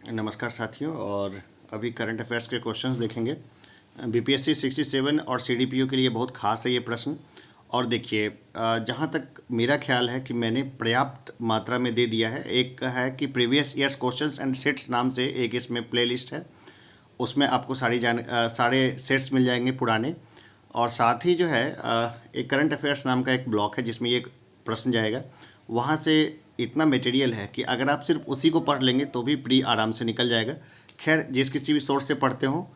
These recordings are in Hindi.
नमस्कार साथियों। और अभी करंट अफेयर्स के क्वेश्चंस देखेंगे। बीपीएससी 67 और सीडीपीओ के लिए बहुत खास है ये प्रश्न। और देखिए, जहाँ तक मेरा ख्याल है कि मैंने पर्याप्त मात्रा में दे दिया है। एक है कि previous years questions and sets नाम से एक इसमें प्लेलिस्ट है, उसमें आपको सारे सेट्स मिल जाएंगे पुराने। और साथ ही जो है एक करंट अफेयर्स नाम का एक ब्लॉक है जिसमें ये प्रश्न जाएगा। वहाँ से इतना मटेरियल है कि अगर आप सिर्फ उसी को पढ़ लेंगे तो भी प्री आराम से निकल जाएगा। खैर, जिस किसी भी सोर्स से पढ़ते हो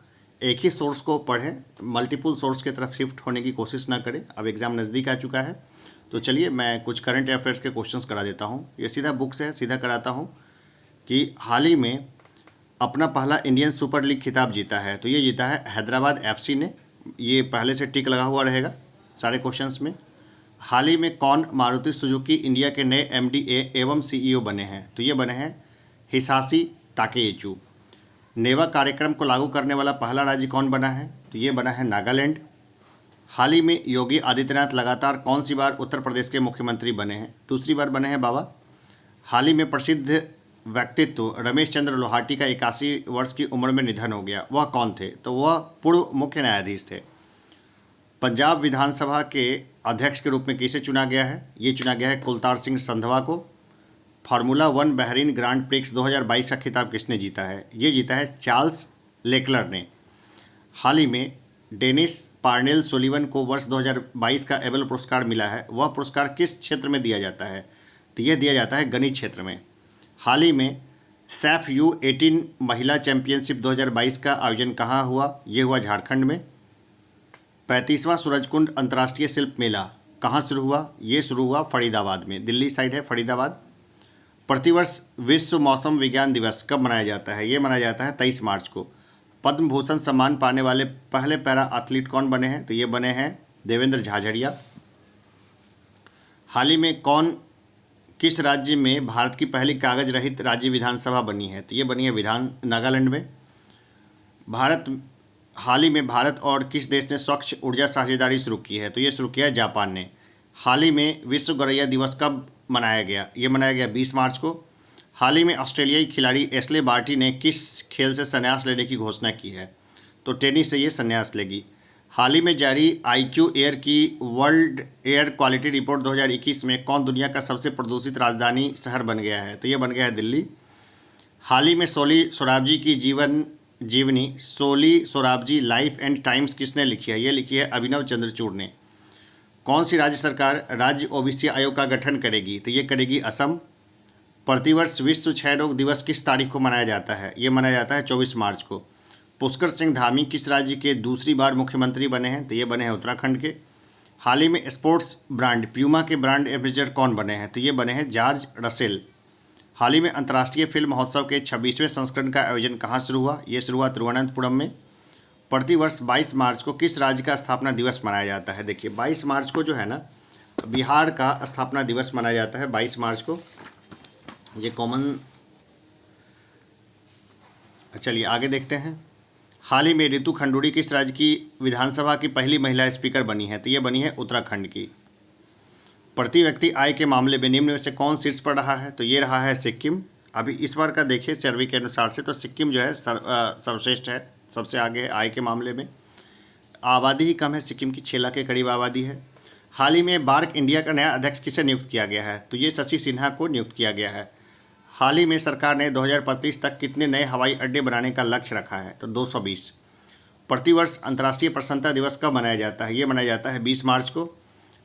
एक ही सोर्स को पढ़ें, मल्टीपल सोर्स की तरफ शिफ्ट होने की कोशिश ना करें। अब एग्ज़ाम नज़दीक आ चुका है, तो चलिए मैं कुछ करंट अफेयर्स के क्वेश्चंस करा देता हूँ। ये सीधा बुक से सीधा कराता हूँ कि हाल ही में अपना पहला इंडियन सुपर लीग खिताब जीता है, तो ये जीता है हैदराबाद एफसी ने। ये पहले से टिक लगा हुआ रहेगा सारे क्वेश्चंस में। हाल ही में कौन मारुति सुजुकी इंडिया के नए एमडी एवं सीईओ बने हैं, तो ये बने हैं हिसाशी ताकेयचू। नेवा कार्यक्रम को लागू करने वाला पहला राज्य कौन बना है, तो ये बना है नागालैंड। हाल ही में योगी आदित्यनाथ लगातार कौन सी बार उत्तर प्रदेश के मुख्यमंत्री बने हैं, दूसरी बार बने हैं बाबा। हाल ही में प्रसिद्ध व्यक्तित्व रमेश चंद्र लोहाटी का 81 वर्ष की उम्र में निधन हो गया, वह कौन थे, तो वह पूर्व मुख्य न्यायाधीश थे। पंजाब विधानसभा के अध्यक्ष के रूप में किसे चुना गया है, ये चुना गया है कुलतार सिंह संधवा को। फार्मूला 1 बहरीन ग्रांड प्रिक्स 2022 का खिताब किसने जीता है, ये जीता है चार्ल्स लेक्लर ने। हाल ही में डेनिस पार्नेल सोलिवन को वर्ष 2022 का एबल पुरस्कार मिला है, वह पुरस्कार किस क्षेत्र में दिया जाता है, तो यह दिया जाता है गणित क्षेत्र में। हाल ही में सैफ U18 महिला चैंपियनशिप 2022 का आयोजन कहाँ हुआ, ये हुआ झारखंड में। 35वां सूरजकुंड अंतर्राष्ट्रीय शिल्प मेला कहाँ शुरू हुआ, ये शुरू हुआ फरीदाबाद में, दिल्ली साइड है फरीदाबाद। प्रतिवर्ष विश्व मौसम विज्ञान दिवस कब मनाया जाता है, ये मनाया जाता है 23 मार्च को। पद्म भूषण सम्मान पाने वाले पहले पैरा एथलीट कौन बने हैं, तो ये बने हैं देवेंद्र झाझड़िया। हाल ही में किस राज्य में भारत की पहली कागज रहित राज्य विधानसभा बनी है, तो ये बनी है नागालैंड में। हाल ही में भारत और किस देश ने स्वच्छ ऊर्जा साझेदारी शुरू की है, तो ये शुरू किया है जापान ने। हाल ही में विश्व गौरैया दिवस कब मनाया गया, ये मनाया गया 20 मार्च को। हाल ही में ऑस्ट्रेलियाई खिलाड़ी एशले बार्टी ने किस खेल से संन्यास लेने की घोषणा की है, तो टेनिस से ये संन्यास लेगी। हाल ही में जारी IQ एयर की वर्ल्ड एयर क्वालिटी रिपोर्ट 2021 में कौन दुनिया का सबसे प्रदूषित राजधानी शहर बन गया है, तो ये बन गया है दिल्ली। हाल ही में सोली सोराबजी की जीवनी Soli Sorabjee life and times किसने लिखी है, ये लिखी है अभिनव चंद्रचूड़ ने। कौन सी राज्य सरकार राज्य OBC आयोग का गठन करेगी, तो ये करेगी असम। प्रतिवर्ष विश्व क्षय रोग दिवस किस तारीख को मनाया जाता है, ये मनाया जाता है 24 मार्च को। पुष्कर सिंह धामी किस राज्य के दूसरी बार मुख्यमंत्री बने हैं, तो ये बने हैं उत्तराखंड के। हाल ही में स्पोर्ट्स ब्रांड प्यूमा के ब्रांड एम्बेसडर कौन बने हैं, तो ये बने हैं जॉर्ज रसेल। हाल ही में अंतर्राष्ट्रीय फिल्म महोत्सव के 26वें संस्करण का आयोजन कहाँ शुरू हुआ, ये शुरू हुआ तिरुवनंतपुरम में। प्रतिवर्ष 22 मार्च को किस राज्य का स्थापना दिवस मनाया जाता है, देखिए 22 मार्च को जो है ना बिहार का स्थापना दिवस मनाया जाता है 22 मार्च को, ये कॉमन। चलिए आगे देखते हैं। हाल ही में रितु खंडूड़ी किस राज्य की विधानसभा की पहली महिला स्पीकर बनी है, तो ये बनी है उत्तराखंड की। प्रति व्यक्ति आय के मामले में निम्न में से कौन शीर्ष पर रहा है, तो ये रहा है सिक्किम। अभी इस बार का देखिए सर्वे के अनुसार से तो सिक्किम जो है सर्वश्रेष्ठ है, सबसे आगे है आय के मामले में। आबादी ही कम है, सिक्किम की 6 लाख के करीब आबादी है। हाल ही में बार्क इंडिया का नया अध्यक्ष किसे नियुक्त किया गया है, तो ये शशि सिन्हा को नियुक्त किया गया है। हाल ही में सरकार ने 2025 तक कितने नए हवाई अड्डे बनाने का लक्ष्य रखा है, तो 220। प्रतिवर्ष अंतर्राष्ट्रीय प्रसन्नता दिवस कब मनाया जाता है, ये मनाया जाता है 20 मार्च को।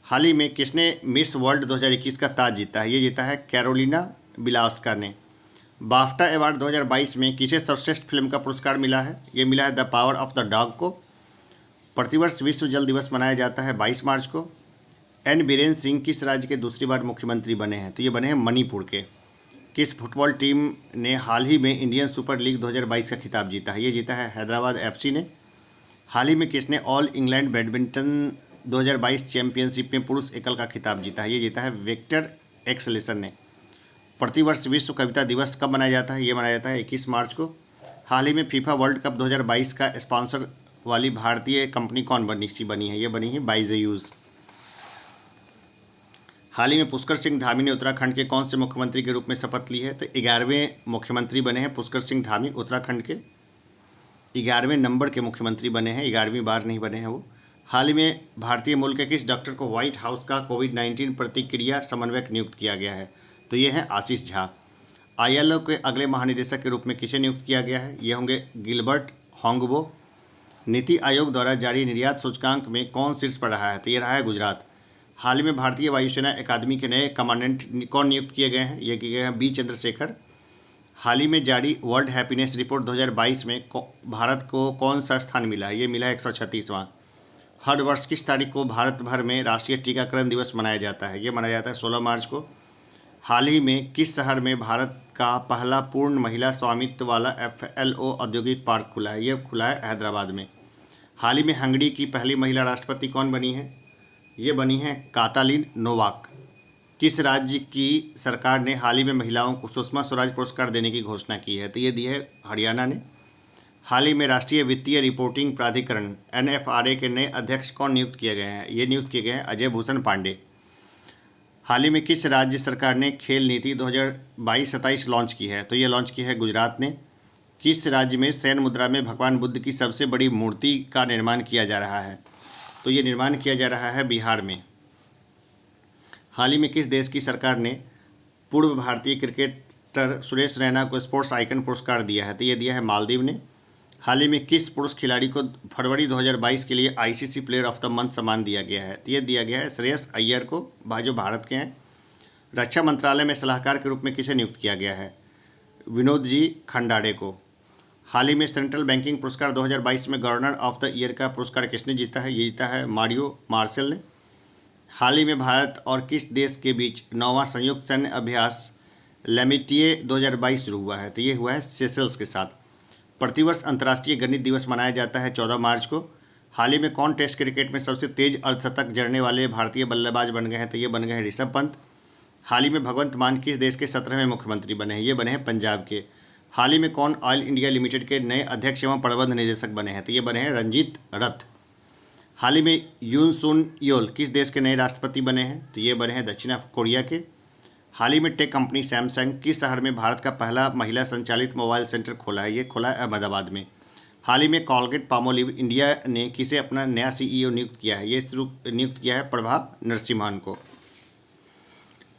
हाल ही में किसने मिस वर्ल्ड 2021 का ताज जीता है, ये जीता है कैरोलिना बिलास्का ने। बाफ्टा अवार्ड 2022 में किसे सर्वश्रेष्ठ फिल्म का पुरस्कार मिला है, ये मिला है the power of the dog को। प्रतिवर्ष विश्व जल दिवस मनाया जाता है 22 मार्च को। N बीरेन सिंह किस राज्य के दूसरी बार मुख्यमंत्री बने हैं, तो ये बने हैं मणिपुर के। किस फुटबॉल टीम ने हाल ही में इंडियन सुपर लीग 2022 का खिताब जीता है, ये जीता है हैदराबाद FC ने। हाल ही में किसने ऑल इंग्लैंड बैडमिंटन 2022 चैंपियनशिप में पुरुष एकल का खिताब जीता है, ये जीता है विक्टर एक्सलेसन ने। प्रतिवर्ष विश्व कविता दिवस कब मनाया जाता है, ये मनाया जाता है 21 मार्च को। हाल ही में फीफा वर्ल्ड कप 2022 का स्पॉन्सर वाली भारतीय कंपनी कौन बनी है, ये बनी है बाइजेयूज। हाल ही में पुष्कर सिंह धामी ने उत्तराखंड के कौन से मुख्यमंत्री के रूप में शपथ ली है? तो 11वें मुख्यमंत्री बने हैं पुष्कर सिंह धामी, उत्तराखंड के 11वें नंबर के मुख्यमंत्री बने हैं, 11वीं बार नहीं बने हैं वो। हाल ही में भारतीय मूल के किस डॉक्टर को व्हाइट हाउस का कोविड-19 प्रतिक्रिया समन्वयक नियुक्त किया गया है? तो ये हैं आशीष झा। ILO के अगले महानिदेशक के रूप में किसे नियुक्त किया गया है? ये होंगे गिलबर्ट होंगबो। नीति आयोग द्वारा जारी निर्यात सूचकांक में कौन शीर्ष पर रहा है? तो ये रहा है गुजरात। हाल ही में भारतीय वायुसेना अकादमी के नए कमांडेंट कौन नियुक्त किए गए हैं? ये किए गए हैं बी चंद्रशेखर। हाल ही में जारी वर्ल्ड हैप्पीनेस रिपोर्ट 2022 में भारत को कौन सा स्थान मिला है? ये मिला है 136वां। हर वर्ष किस तारीख को भारत भर में राष्ट्रीय टीकाकरण दिवस मनाया जाता है? ये मनाया जाता है 16 मार्च को। हाल ही में किस शहर में भारत का पहला पूर्ण महिला स्वामित्व वाला FLO औद्योगिक पार्क खुला है? ये खुला है हैदराबाद में। हाल ही में हंगरी की पहली महिला राष्ट्रपति कौन बनी है? ये बनी है कातालिन नोवाक। किस राज्य की सरकार ने हाल ही में महिलाओं को सुषमा स्वराज पुरस्कार देने की घोषणा की है? तो ये दी है हरियाणा ने। हाल ही में राष्ट्रीय वित्तीय रिपोर्टिंग प्राधिकरण NFRA के नए अध्यक्ष कौन नियुक्त किए गए हैं? ये नियुक्त किए गए हैं अजय भूषण पांडे। हाल ही में किस राज्य सरकार ने खेल नीति 2022-27 लॉन्च की है? तो ये लॉन्च की है गुजरात ने। किस राज्य में शयन मुद्रा में भगवान बुद्ध की सबसे बड़ी मूर्ति का निर्माण किया जा रहा है? तो ये निर्माण किया जा रहा है बिहार में। हाल ही में किस देश की सरकार ने पूर्व भारतीय क्रिकेटर सुरेश रैना को स्पोर्ट्स आइकन पुरस्कार दिया है? तो ये दिया है मालदीव ने। हाल ही में किस पुरुष खिलाड़ी को फरवरी 2022 के लिए ICC player of the month सम्मान दिया गया है? तो ये दिया गया है श्रेयस अय्यर को, जो भारत के हैं। रक्षा मंत्रालय में सलाहकार के रूप में किसे नियुक्त किया गया है? विनोद जी खंडाड़े को। हाल ही में सेंट्रल बैंकिंग पुरस्कार 2022 में गवर्नर ऑफ द ईयर का पुरस्कार किसने जीता है? ये जीता है मारियो मार्शल ने। हाल ही में भारत और किस देश के बीच 9वां संयुक्त सैन्य अभ्यास लेमिटिए 2022 शुरू हुआ है? तो ये हुआ है सेशल्स के साथ। प्रतिवर्ष अंतर्राष्ट्रीय गणित दिवस मनाया जाता है 14 मार्च को। हाल ही में कौन टेस्ट क्रिकेट में सबसे तेज अर्धशतक जड़ने वाले भारतीय बल्लेबाज बन गए हैं? तो ये बन गए हैं ऋषभ पंत। हाल ही में भगवंत मान किस देश के 17वें मुख्यमंत्री बने हैं? ये बने हैं पंजाब के। हाल ही में कौन ऑयल इंडिया लिमिटेड के नए अध्यक्ष एवं प्रबंध निदेशक बने हैं? तो ये बने हैं रंजीत रथ। हाल ही में यून सुन योल किस देश के नए राष्ट्रपति बने हैं? तो ये बने हैं दक्षिण कोरिया के। हाल ही में टेक कंपनी सैमसंग किस शहर में भारत का पहला महिला संचालित मोबाइल सेंटर खोला है? ये खोला है अहमदाबाद में। हाल ही में कॉलगेट पामोलिव इंडिया ने किसे अपना नया CEO नियुक्त किया है? ये नियुक्त किया है प्रभा नरसिम्हन को।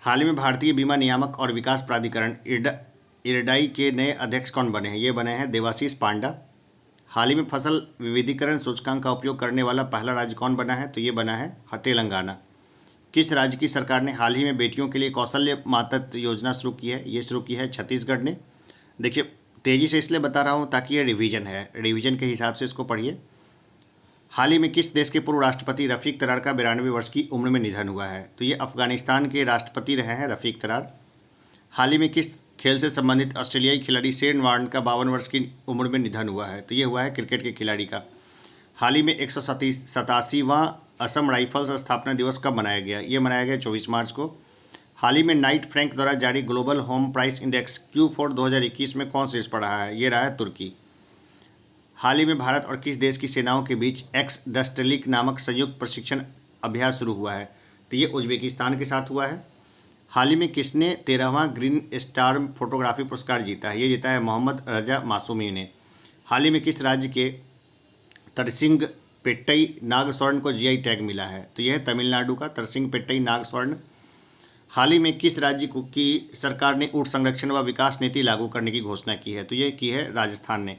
हाल ही में भारतीय बीमा नियामक और विकास प्राधिकरण IRDAI के नए अध्यक्ष कौन बने हैं? ये बने हैं देवाशीष पांडा। हाल ही में फसल विविधीकरण सूचकांक का उपयोग करने वाला पहला राज्य कौन बना है? तो ये बना है तेलंगाना। किस राज्य की सरकार ने हाल ही में बेटियों के लिए कौशल्य मातृत्व योजना शुरू की है? ये शुरू की है छत्तीसगढ़ ने। देखिए तेज़ी से इसलिए बता रहा हूँ ताकि ये रिवीजन है, रिवीजन के हिसाब से इसको पढ़िए। हाल ही में किस देश के पूर्व राष्ट्रपति रफ़ीक तरार का 92 वर्ष की उम्र में निधन हुआ है? तो ये अफगानिस्तान के राष्ट्रपति रहे हैं रफ़ीक तरार। हाल ही में किस खेल से संबंधित ऑस्ट्रेलियाई खिलाड़ी शेन वार्न का 52 वर्ष की उम्र में निधन हुआ है? तो ये हुआ है क्रिकेट के खिलाड़ी का। हाल ही में 187वां असम राइफल्स स्थापना दिवस कब मनाया गया? ये मनाया गया 24 मार्च को। हाल ही में नाइट फ्रैंक द्वारा जारी global home price index Q4 2021 में कौन शीर्ष पर रहा है? ये रहा है तुर्की। हाल ही में भारत और किस देश की सेनाओं के बीच एक्स-डस्टलिक नामक संयुक्त प्रशिक्षण अभ्यास शुरू हुआ है? तो ये उज्बेकिस्तान के साथ हुआ है। हाल ही में किसने 13वां ग्रीन स्टार फोटोग्राफी पुरस्कार जीता है? ये जीता है मोहम्मद रजा मासूमी ने। हाल ही में किस राज्य के तरसिंग पेट्टई नागस्वर्ण को GI टैग मिला है? तो यह है तमिलनाडु का तरसिंग पेट्टई नागस्वर्ण। हाल ही में किस राज्य की सरकार ने ऊँट संरक्षण व विकास नीति लागू करने की घोषणा की है? तो ये की है राजस्थान ने।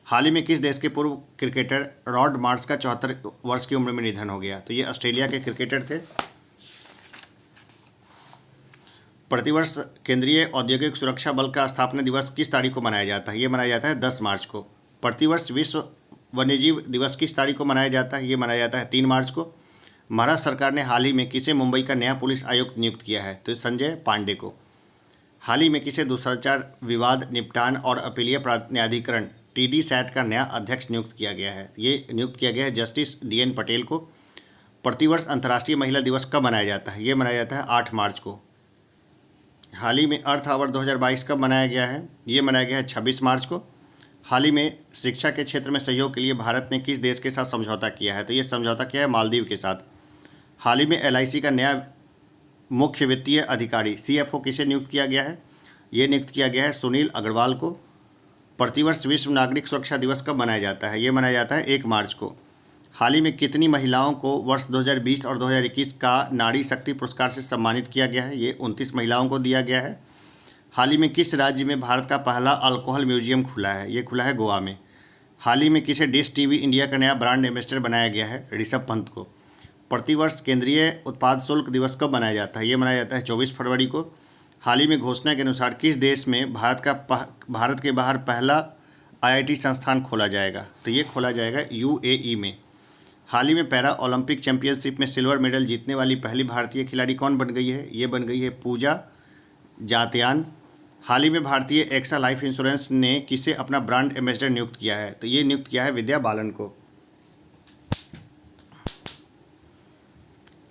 हाल ही में किस देश के पूर्व क्रिकेटर रॉड मार्श का 74 वर्ष की उम्र में निधन हो गया? तो ये ऑस्ट्रेलिया के क्रिकेटर थे। प्रतिवर्ष केंद्रीय औद्योगिक सुरक्षा बल का स्थापना दिवस किस तारीख को मनाया जाता है? ये मनाया जाता है 10 मार्च को। प्रतिवर्ष विश्व वन्यजीव दिवस किस तारीख को मनाया जाता है? ये मनाया जाता है 3 मार्च को। महाराष्ट्र सरकार ने हाल ही में किसे मुंबई का नया पुलिस आयुक्त नियुक्त किया है? तो संजय पांडे को। हाल ही में किसे दूसराचार विवाद निपटान और अपीलीय न्यायाधिकरण TDSAT का नया अध्यक्ष नियुक्त किया गया है? ये नियुक्त किया गया है जस्टिस DN पटेल को। प्रतिवर्ष अंतर्राष्ट्रीय महिला दिवस कब मनाया जाता है? ये मनाया जाता है 8 मार्च को। हाल ही में अर्थ आवर 2022 कब मनाया गया है? ये मनाया गया है 26 मार्च को। हाल ही में शिक्षा के क्षेत्र में सहयोग के लिए भारत ने किस देश के साथ समझौता किया है? तो ये समझौता किया है मालदीव के साथ। हाल ही में LIC का नया मुख्य वित्तीय अधिकारी CFO किसे नियुक्त किया गया है? ये नियुक्त किया गया है सुनील अग्रवाल को। प्रतिवर्ष विश्व नागरिक सुरक्षा दिवस कब मनाया जाता है? ये मनाया जाता है 1 मार्च को। हाल ही में कितनी महिलाओं को वर्ष 2020 और 2021 का नारी शक्ति पुरस्कार से सम्मानित किया गया है? ये 29 महिलाओं को दिया गया है। हाल ही में किस राज्य में भारत का पहला अल्कोहल म्यूजियम खुला है? ये खुला है गोवा में। हाल ही में किसे डिश टीवी इंडिया का नया ब्रांड एम्बेसडर बनाया गया है? ऋषभ पंत को। प्रतिवर्ष केंद्रीय उत्पाद शुल्क दिवस कब मनाया जाता है? ये मनाया जाता है 24 फरवरी को। हाल ही में घोषणा के अनुसार किस देश में भारत के बाहर पहला IIT संस्थान खोला जाएगा? तो ये खोला जाएगा UAE में। हाल ही में पैरा ओलंपिक चैंपियनशिप में सिल्वर मेडल जीतने वाली पहली भारतीय खिलाड़ी कौन बन गई है? ये बन गई है पूजा जात्यान। हाल ही में भारतीय एक्सा लाइफ इंश्योरेंस ने किसे अपना ब्रांड एम्बेसडर नियुक्त किया है? तो ये नियुक्त किया है विद्या बालन को।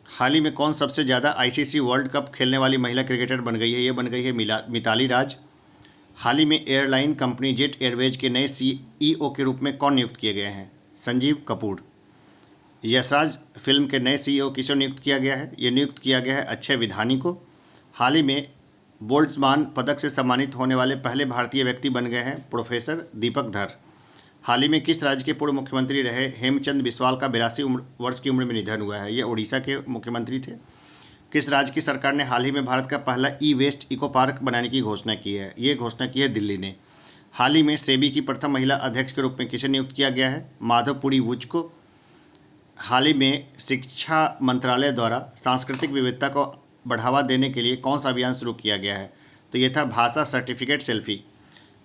हाल ही में कौन सबसे ज़्यादा ICC वर्ल्ड कप खेलने वाली महिला क्रिकेटर बन गई है? ये बन गई है मिताली राज। हाल ही में एयरलाइन कंपनी जेट एयरवेज के नए CEO के रूप में कौन नियुक्त किए गए हैं? संजीव कपूर। यशराज फिल्म के नए CEO किसे नियुक्त किया गया है? ये नियुक्त किया गया है अक्षय विधानी को। हाल ही में बोल्ट्जमान पदक से सम्मानित होने वाले पहले भारतीय व्यक्ति बन गए हैं प्रोफेसर दीपक धर। हाल ही में किस राज्य के पूर्व मुख्यमंत्री रहे हेमचंद बिस्वाल का 82 वर्ष की उम्र में निधन हुआ है? ये उड़ीसा के मुख्यमंत्री थे। किस राज्य की सरकार ने हाल ही में भारत का पहला वेस्ट इको पार्क बनाने की घोषणा की है? ये घोषणा की है दिल्ली ने। हाल ही में सेबी की प्रथम महिला अध्यक्ष के रूप में किसे नियुक्त किया गया है? माधवपुरी वुच को। हाल ही में शिक्षा मंत्रालय द्वारा सांस्कृतिक विविधता को बढ़ावा देने के लिए कौन सा अभियान शुरू किया गया है? तो ये था भाषा सर्टिफिकेट सेल्फी।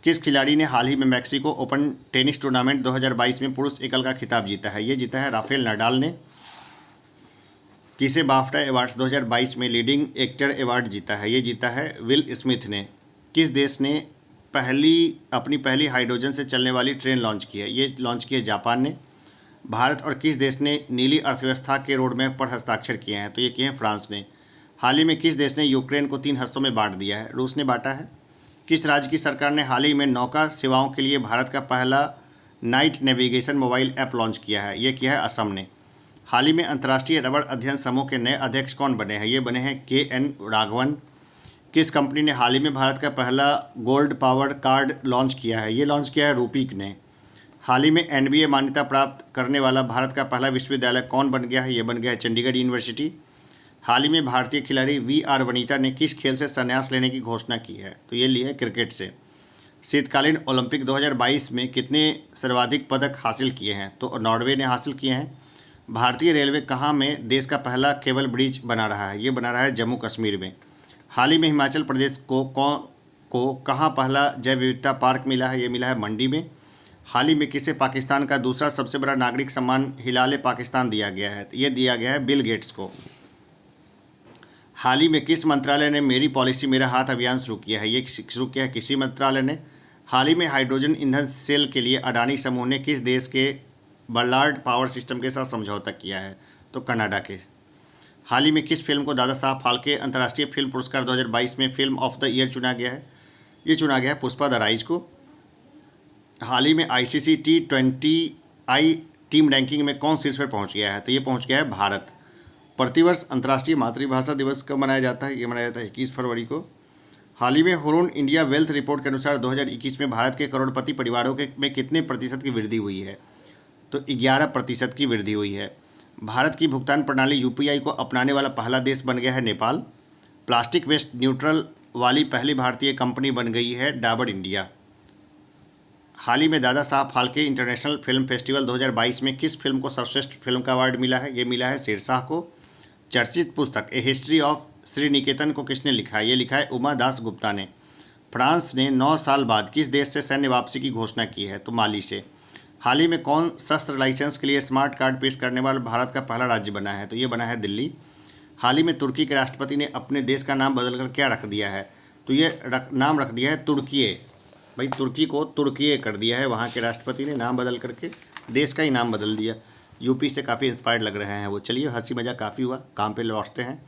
किस खिलाड़ी ने हाल ही में मैक्सिको ओपन टेनिस टूर्नामेंट 2022 में पुरुष एकल का खिताब जीता है? ये जीता है राफेल नडाल ने। किसे बाफ्टा अवार्ड्स 2022 में लीडिंग एक्टर अवार्ड जीता है? ये जीता है विल स्मिथ ने। किस देश ने अपनी पहली हाइड्रोजन से चलने वाली ट्रेन लॉन्च की है? ये लॉन्च की है जापान ने। भारत और किस देश ने नीली अर्थव्यवस्था के रोडमैप पर हस्ताक्षर किए हैं? तो ये किए हैं फ्रांस ने। हाल ही में किस देश ने यूक्रेन को 3 हिस्सों में बांट दिया है? रूस ने बांटा है। किस राज्य की सरकार ने हाल ही में नौका सेवाओं के लिए भारत का पहला night navigation mobile app launch किया है? ये किया है असम ने। हाल ही में अंतर्राष्ट्रीय रबड़ अध्ययन समूह के नए अध्यक्ष कौन बने हैं? ये बने हैं KN राघवन। किस कंपनी ने हाल ही में भारत का पहला गोल्ड पावर्ड कार्ड लॉन्च किया है? ये लॉन्च किया है रूपीक ने। हाल ही में NBA मान्यता प्राप्त करने वाला भारत का पहला विश्वविद्यालय कौन बन गया है? ये बन गया है चंडीगढ़ यूनिवर्सिटी। हाल ही में भारतीय खिलाड़ी VR वनीता ने किस खेल से संन्यास लेने की घोषणा की है? तो ये ली है क्रिकेट से। शीतकालीन ओलंपिक 2022 में कितने सर्वाधिक पदक हासिल किए हैं? तो नॉर्वे ने हासिल किए हैं। भारतीय रेलवे कहाँ में देश का पहला केबल ब्रिज बना रहा है? ये बना रहा है जम्मू कश्मीर में। हाल ही में हिमाचल प्रदेश को कहाँ पहला जैव विविधता पार्क मिला है? ये मिला है मंडी में। हाल ही में किसे पाकिस्तान का दूसरा सबसे बड़ा नागरिक सम्मान हिलाल पाकिस्तान दिया गया है? तो ये दिया गया है बिल गेट्स को। हाल ही में किस मंत्रालय ने मेरी पॉलिसी मेरा हाथ अभियान शुरू किया है? ये शुरू किया है किसी मंत्रालय ने। हाल ही में हाइड्रोजन ईंधन सेल के लिए अडानी समूह ने किस देश के बर्लार्ड पावर सिस्टम के साथ समझौता किया है? तो कनाडा के। हाल ही में किस फिल्म को दादा साहब फाल्के अंतर्राष्ट्रीय फिल्म पुरस्कार 2022 में फिल्म ऑफ द ईयर चुना गया है? ये चुना गया है पुष्पा द राइज को। हाल ही में ICC T20I टीम रैंकिंग में कौन शीर्ष पर पहुंच गया है? तो ये पहुंच गया है भारत। प्रतिवर्ष अंतर्राष्ट्रीय मातृभाषा दिवस कब मनाया जाता है? ये मनाया जाता है 21 फरवरी को। हाल ही में हुरून इंडिया वेल्थ रिपोर्ट के अनुसार 2021 में भारत के करोड़पति परिवारों में कितने प्रतिशत की वृद्धि हुई है? तो 11% की वृद्धि हुई है। भारत की भुगतान प्रणाली UPI को अपनाने वाला पहला देश बन गया है नेपाल। प्लास्टिक वेस्ट न्यूट्रल वाली पहली भारतीय कंपनी बन गई है डाबर इंडिया। हाल ही में Dada Saheb Phalke international film festival 2022 में किस फिल्म को सर्वश्रेष्ठ फिल्म का अवार्ड मिला है? ये मिला है शेरशाह को। चर्चित पुस्तक ए हिस्ट्री ऑफ श्रीनिकेतन को किसने लिखा है? ये लिखा है उमा दास गुप्ता ने। फ्रांस ने 9 साल बाद किस देश से सैन्य वापसी की घोषणा की है? तो माली से। हाल ही में कौन शस्त्र लाइसेंस के लिए स्मार्ट कार्ड पेश करने वाला भारत का पहला राज्य बना है? तो ये बना है दिल्ली। हाल ही में तुर्की के राष्ट्रपति ने अपने देश का नाम बदलकर क्या रख दिया है? तो ये नाम रख दिया है तुर्कीये। भाई तुर्की को तुर्कीये कर दिया है, वहाँ के राष्ट्रपति ने नाम बदल करके देश का ही नाम बदल दिया। यूपी से काफ़ी इंस्पायर्ड लग रहे हैं वो। चलिए हंसी मजाक काफ़ी हुआ, काम पे लौटते हैं।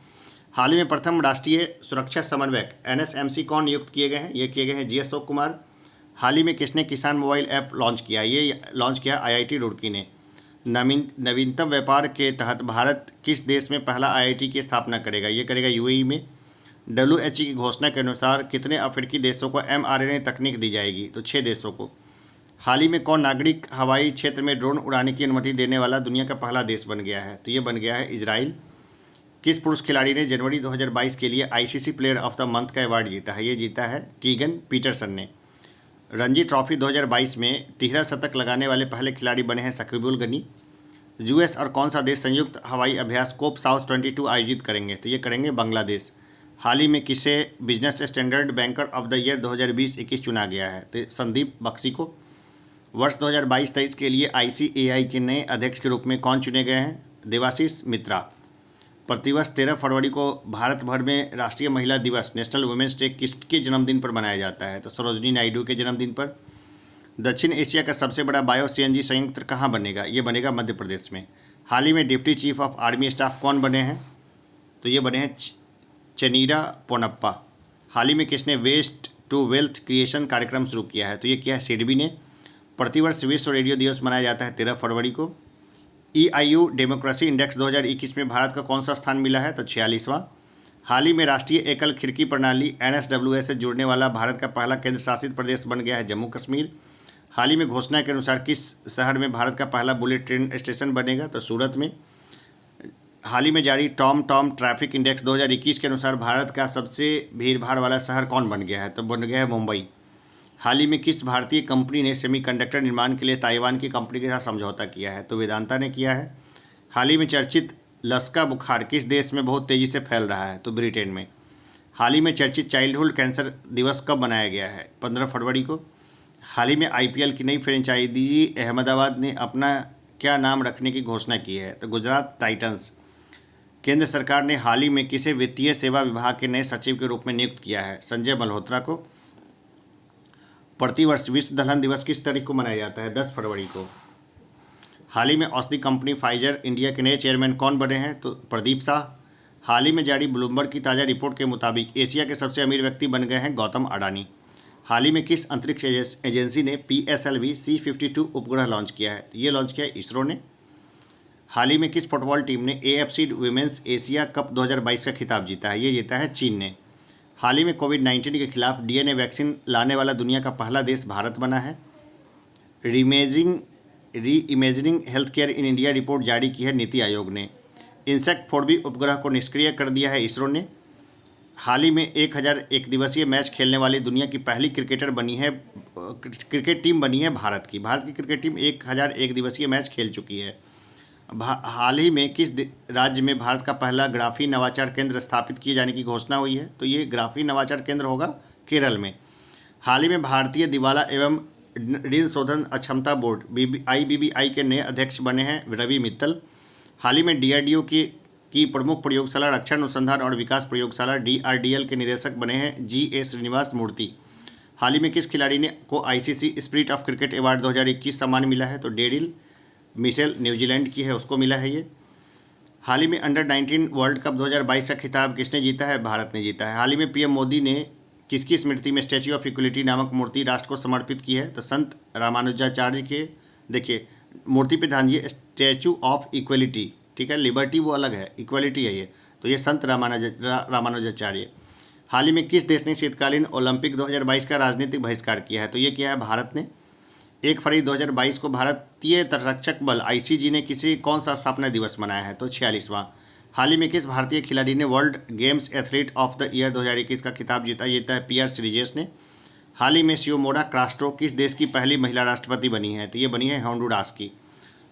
हाल ही में प्रथम राष्ट्रीय सुरक्षा समन्वयक NSMC कौन नियुक्त किए गए हैं? ये किए गए हैं जी अशोक कुमार। हाल ही में किसने किसान मोबाइल ऐप लॉन्च किया? ये लॉन्च किया IIT रुड़की ने। नवीनतम व्यापार के तहत भारत किस देश में पहला आईआईटी की स्थापना करेगा? ये करेगा यूएई में। डब्ल्यूएचओ की घोषणा के अनुसार कितने अफ्रीकी देशों को एमआरएनए तकनीक दी जाएगी? तो 6 देशों को। हाल ही में कौन नागरिक हवाई क्षेत्र में ड्रोन उड़ाने की अनुमति देने वाला दुनिया का पहला देश बन गया है? तो ये बन गया है इजराइल। किस पुरुष खिलाड़ी ने जनवरी 2022 के लिए ICC player of the month का अवार्ड जीता है? ये जीता है कीगन पीटरसन ने। रणजी ट्रॉफी 2022 में 13 शतक लगाने वाले पहले खिलाड़ी बने हैं शकीबुल गनी। यूएस और कौन सा देश संयुक्त हवाई अभ्यास कोप साउथ 22 आयोजित करेंगे? तो ये करेंगे बांग्लादेश। हाल ही में किसे business standard banker of the year 2020-21 चुना गया है? तो संदीप बख्शी को। वर्ष 2022-23 के लिए आईसीएआई के नए अध्यक्ष के रूप में कौन चुने गए हैं? देवाशीष मित्रा। प्रतिवर्ष 13 फरवरी को भारत भर में राष्ट्रीय महिला दिवस नेशनल वुमेन्स डे किसके जन्मदिन पर मनाया जाता है? तो सरोजिनी नायडू के जन्मदिन पर। दक्षिण एशिया का सबसे बड़ा बायो सीएनजी संयंत्र कहाँ बनेगा? ये बनेगा मध्य प्रदेश में। हाल ही में deputy chief of army staff कौन बने हैं? तो ये बने हैं चनीरा पोनप्पा। हाल ही में किसने वेस्ट टू वेल्थ क्रिएशन कार्यक्रम शुरू किया है? तो ये किया है सिडबी ने। प्रतिवर्ष विश्व रेडियो दिवस मनाया जाता है 13 फरवरी को। ईआईयू डेमोक्रेसी इंडेक्स 2021 में भारत का कौन सा स्थान मिला है? तो 46वां। हाल ही में राष्ट्रीय एकल खिड़की प्रणाली एनएसडब्ल्यूएस से जुड़ने वाला भारत का पहला केंद्र शासित प्रदेश बन गया है जम्मू कश्मीर। हाल ही में घोषणा के अनुसार किस शहर में भारत का पहला बुलेट ट्रेन स्टेशन बनेगा? तो सूरत में। हाल ही में जारी टॉम ट्रैफिक इंडेक्स 2021 के अनुसार भारत का सबसे भीड़भाड़ वाला शहर कौन बन गया है? तो बन गया है मुंबई। हाल ही में किस भारतीय कंपनी ने सेमीकंडक्टर निर्माण के लिए ताइवान की कंपनी के साथ समझौता किया है? तो वेदांता ने किया है। हाल ही में चर्चित लसका बुखार किस देश में बहुत तेज़ी से फैल रहा है? तो ब्रिटेन में। हाल ही में चर्चित चाइल्डहुड कैंसर दिवस कब मनाया गया है? 15 फरवरी को। हाल ही में आईपीएल की नई फ्रेंचाइजी अहमदाबाद ने अपना क्या नाम रखने की घोषणा की है? तो गुजरात टाइटंस। केंद्र सरकार ने हाल ही में किसे वित्तीय सेवा विभाग के नए सचिव के रूप में नियुक्त किया है? संजय मल्होत्रा को। प्रतिवर्ष विश्व दलहन दिवस किस तारीख को मनाया जाता है? 10 फरवरी को। हाल ही में औषधि कंपनी फाइजर इंडिया के नए चेयरमैन कौन बने हैं? तो प्रदीप शाह। हाल ही में जारी ब्लूमबर्ग की ताज़ा रिपोर्ट के मुताबिक एशिया के सबसे अमीर व्यक्ति बन गए हैं गौतम अडानी। हाल ही में किस अंतरिक्ष एजेंसी ने PSLV C-52 उपग्रह लॉन्च किया है? ये लॉन्च किया है इसरो ने। हाल ही में किस फुटबॉल टीम ने AFC वुमेन्स एशिया कप 2022 का खिताब जीता है? ये जीता है चीन ने। हाल ही में कोविड-19 के खिलाफ DNA वैक्सीन लाने वाला दुनिया का पहला देश भारत बना है। री imagining health care in India report जारी की है नीति आयोग ने। इंसेक्ट 4B उपग्रह को निष्क्रिय कर दिया है इसरो ने। हाल ही में 1000 एक दिवसीय मैच खेलने वाली दुनिया की पहली क्रिकेट टीम बनी है भारत की। भारत की क्रिकेट टीम 1000 एक दिवसीय मैच खेल चुकी है। हाल ही में किस राज्य में भारत का पहला ग्राफीन नवाचार केंद्र स्थापित किए जाने की घोषणा हुई है? तो ये ग्राफीन नवाचार केंद्र होगा केरल में। हाल ही में भारतीय दिवाला एवं ऋण शोधन अक्षमता बोर्ड IBBI के नए अध्यक्ष बने हैं रवि मित्तल। हाल ही में DRDO की प्रमुख प्रयोगशाला रक्षा अनुसंधान और विकास प्रयोगशाला DRDL के निदेशक बने हैं GA श्रीनिवास मूर्ति। हाल ही में किस खिलाड़ी को ICC spirit of cricket award 2021 सम्मान मिला है? तो डेरिल मिशेल न्यूजीलैंड की है, उसको मिला है ये। हाल ही में अंडर-19 वर्ल्ड कप 2022 का खिताब किसने जीता है? भारत ने जीता है। हाल ही में PM मोदी ने किसकी स्मृति में स्टैच्यू ऑफ इक्वलिटी नामक मूर्ति राष्ट्र को समर्पित की है? तो संत रामानुजाचार्य के। देखिए मूर्ति पे ध्यान दीजिए, स्टैच्यू ऑफ इक्वलिटी, ठीक है, लिबर्टी वो अलग है, इक्वलिटी है ये। तो ये संत रामानुजाचार्य। हाल ही में किस देश ने शीतकालीन ओलंपिक 2022 का राजनीतिक बहिष्कार किया है? तो ये किया है भारत ने। 1 फरवरी 2022 को भारतीय तटरक्षक बल ICG ने कौन सा स्थापना दिवस मनाया है? तो 46वां। हाल ही में किस भारतीय खिलाड़ी ने world games athlete of the year 2021 का खिताब जीता है PR श्रीजेश ने। हाल ही में सियोमोरा कास्ट्रो किस देश की पहली महिला राष्ट्रपति बनी है? तो ये बनी है होंडुरास की।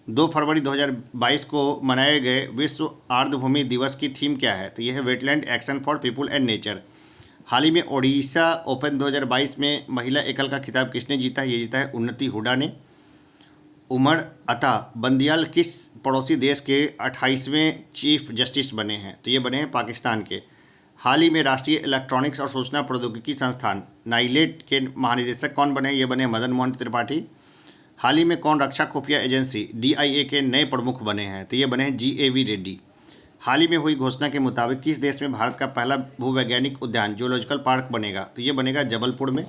2 फरवरी 2022 को मनाए गए विश्व आर्द्रभूमि दिवस की थीम क्या है? तो यह है wetland action for people and nature. हाल ही में ओडिशा ओपन 2022 में महिला एकल का खिताब किसने जीता है? ये जीता है उन्नति हुडा ने। उमर अता बंदियाल किस पड़ोसी देश के 28वें चीफ जस्टिस बने हैं? तो ये बने हैं पाकिस्तान के। हाल ही में राष्ट्रीय इलेक्ट्रॉनिक्स और सूचना प्रौद्योगिकी संस्थान नाइलेट के महानिदेशक कौन बने? ये बने मदन मोहन त्रिपाठी। हाल ही में कौन रक्षा खुफिया एजेंसी DIA के नए प्रमुख बने हैं? तो ये बने हैं GAV रेड्डी। हाल ही में हुई घोषणा के मुताबिक किस देश में भारत का पहला भूवैज्ञानिक उद्यान जूलॉजिकल पार्क बनेगा? तो ये बनेगा जबलपुर में।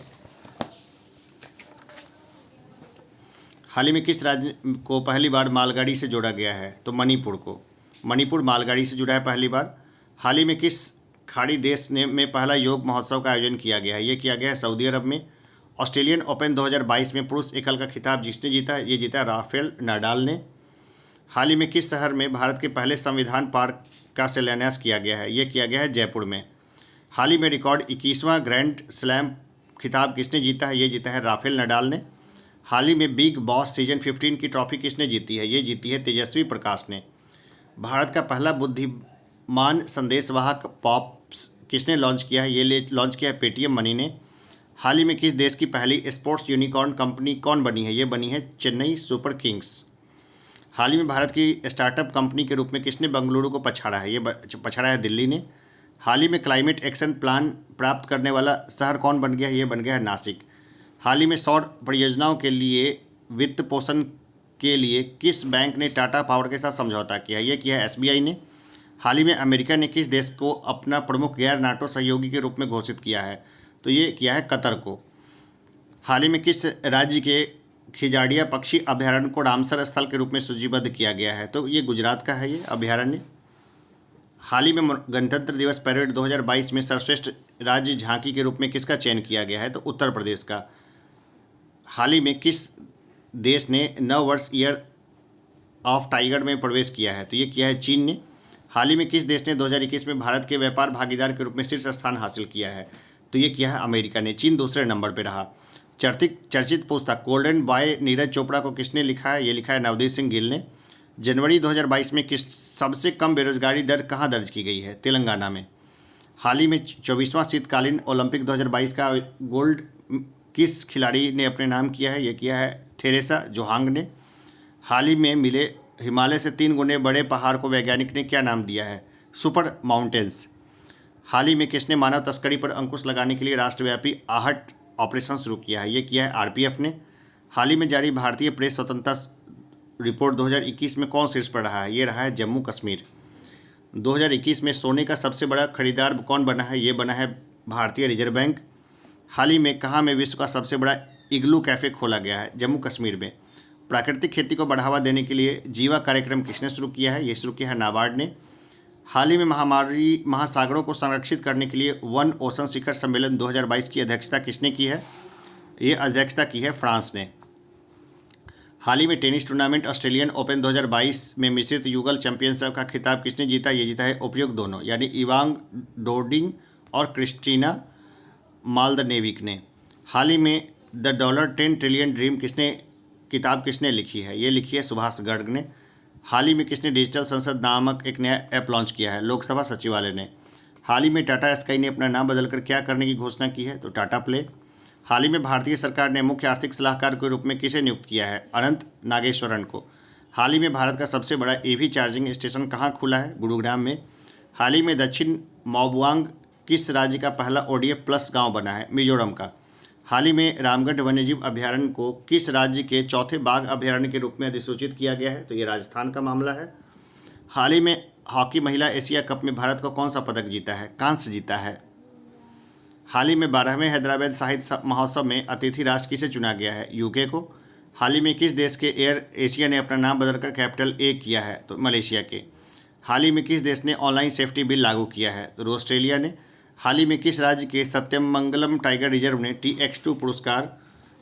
हाल ही में किस राज्य को पहली बार मालगाड़ी से जोड़ा गया है? तो मणिपुर को। मणिपुर मालगाड़ी से जुड़ा है पहली बार। हाल ही में किस खाड़ी देश ने में पहला योग महोत्सव का आयोजन किया गया है? ये किया गया है सऊदी अरब में। ऑस्ट्रेलियन ओपन 2022 में पुरुष एकल का खिताब जिसने जीता है? ये जीता राफेल नाडाल ने। हाल ही में किस शहर में भारत के पहले संविधान पार्क का शिलान्यास किया गया है? ये किया गया है जयपुर में। हाल ही में रिकॉर्ड 21वां ग्रैंड स्लैम खिताब किसने जीता है? ये जीता है राफेल नडाल ने। हाल ही में बिग बॉस सीजन 15 की ट्रॉफी किसने जीती है? ये जीती है तेजस्वी प्रकाश ने। भारत का पहला बुद्धिमान संदेशवाहक पॉप्स किसने लॉन्च किया है? ये लॉन्च किया है पेटीएम मनी ने। हाल ही में किस देश की पहली स्पोर्ट्स यूनिकॉर्न कंपनी कौन बनी है? ये बनी है चेन्नई सुपर किंग्स। हाल ही में भारत की स्टार्टअप कंपनी के रूप में किसने बेंगलुरु को पछाड़ा है? ये पछाड़ा है दिल्ली ने। हाल ही में क्लाइमेट एक्शन प्लान प्राप्त करने वाला शहर कौन बन गया है? ये बन गया है नासिक। हाल ही में सौर परियोजनाओं के लिए वित्त पोषण के लिए किस बैंक ने टाटा पावर के साथ समझौता किया? ये किया है एसबीआई ने। हाल ही में अमेरिका ने किस देश को अपना प्रमुख गैर नाटो सहयोगी के रूप में घोषित किया है? तो ये किया है कतर को। हाल ही में किस राज्य के खिजाड़िया पक्षी अभयारण्य को रामसर स्थल के रूप में सूचीबद्ध किया गया है? तो ये गुजरात का है ये अभयारण्य। हाल ही में गणतंत्र दिवस परेड 2022 में सर्वश्रेष्ठ राज्य झांकी के रूप में किसका चयन किया गया है? तो उत्तर प्रदेश का। हाल ही में किस देश ने नव वर्ष ईयर ऑफ टाइगर में प्रवेश किया है? तो ये किया है चीन ने। हाल ही में किस देश ने 2021 में भारत के व्यापार भागीदार के रूप में शीर्ष स्थान हासिल किया है? तो ये किया है अमेरिका ने। चीन दूसरे नंबर पर रहा। चर्चित पुस्तक गोल्डन बॉय नीरज चोपड़ा को किसने लिखा है? ये लिखा है नवदीप सिंह गिल ने। जनवरी 2022 में किस सबसे कम बेरोजगारी दर कहाँ दर्ज की गई है? तेलंगाना में। हाल ही में 24वां शीतकालीन ओलंपिक 2022 का गोल्ड किस खिलाड़ी ने अपने नाम किया है? ये किया है थेरेसा जोहांग ने। हाल ही में मिले हिमालय से 3 गुने बड़े पहाड़ को वैज्ञानिक ने क्या नाम दिया है? Super mountains. हाल ही में किसने मानव तस्करी पर अंकुश लगाने के लिए राष्ट्रव्यापी आहट ऑपरेशन शुरू किया है? ये किया है आरपीएफ ने। हाल ही में जारी भारतीय प्रेस स्वतंत्रता रिपोर्ट 2021 में कौन शीर्ष पर रहा है? ये रहा है जम्मू कश्मीर। 2021 में सोने का सबसे बड़ा खरीदार कौन बना है? ये बना है भारतीय रिजर्व बैंक। हाल ही में कहाँ में विश्व का सबसे बड़ा इग्लू कैफ़े खोला गया है? जम्मू कश्मीर में। प्राकृतिक खेती को बढ़ावा देने के लिए जीवा कार्यक्रम किसने शुरू किया है? ये शुरू किया है नाबार्ड ने। हाल ही में महासागरों को संरक्षित करने के लिए वन ओशन शिखर सम्मेलन 2022 की अध्यक्षता किसने की है? ये अध्यक्षता की है फ्रांस ने। हाल ही में टेनिस टूर्नामेंट ऑस्ट्रेलियन ओपन 2022 में मिश्रित युगल चैंपियनशिप का खिताब किसने जीता? ये जीता है उपयुक्त दोनों यानी इवांग डोडिंग और क्रिस्टीना माल्दनेविक ने। हाल ही में द $10 ट्रिलियन ड्रीम किताब किसने लिखी है? ये लिखी है सुभाष गर्ग ने। हाल ही में किसने डिजिटल संसद नामक एक नया ऐप लॉन्च किया है? लोकसभा सचिवालय ने। हाल ही में टाटा स्काई ने अपना नाम बदलकर क्या करने की घोषणा की है? तो टाटा प्ले। हाल ही में भारतीय सरकार ने मुख्य आर्थिक सलाहकार के रूप में किसे नियुक्त किया है? अनंत नागेश्वरन को। हाल ही में भारत का सबसे बड़ा ईवी चार्जिंग स्टेशन कहाँ खुला है? गुरुग्राम में। हाल ही में दक्षिण मोबुआंग किस राज्य का पहला ओडीएफ प्लस गांव बना है? मिजोरम का। हाल ही में रामगढ़ वन्यजीव अभयारण्य को किस राज्य के चौथे बाघ अभयारण्य के रूप में अधिसूचित किया गया है? तो ये राजस्थान का मामला है। हाल ही में हॉकी महिला एशिया कप में भारत को कौन सा पदक जीता है? कांस्य जीता है। हाल ही में 12वें हैदराबाद साहित्य महोत्सव में अतिथि राष्ट्र किसे चुना गया है? यूके को। हाल ही में किस देश के एयर एशिया ने अपना नाम बदलकर कैपिटल ए किया है? तो मलेशिया के। हाल ही में किस देश ने ऑनलाइन सेफ्टी बिल लागू किया है? तो ऑस्ट्रेलिया ने। हाल ही में किस राज्य के सत्यमंगलम टाइगर रिजर्व ने TX2 पुरस्कार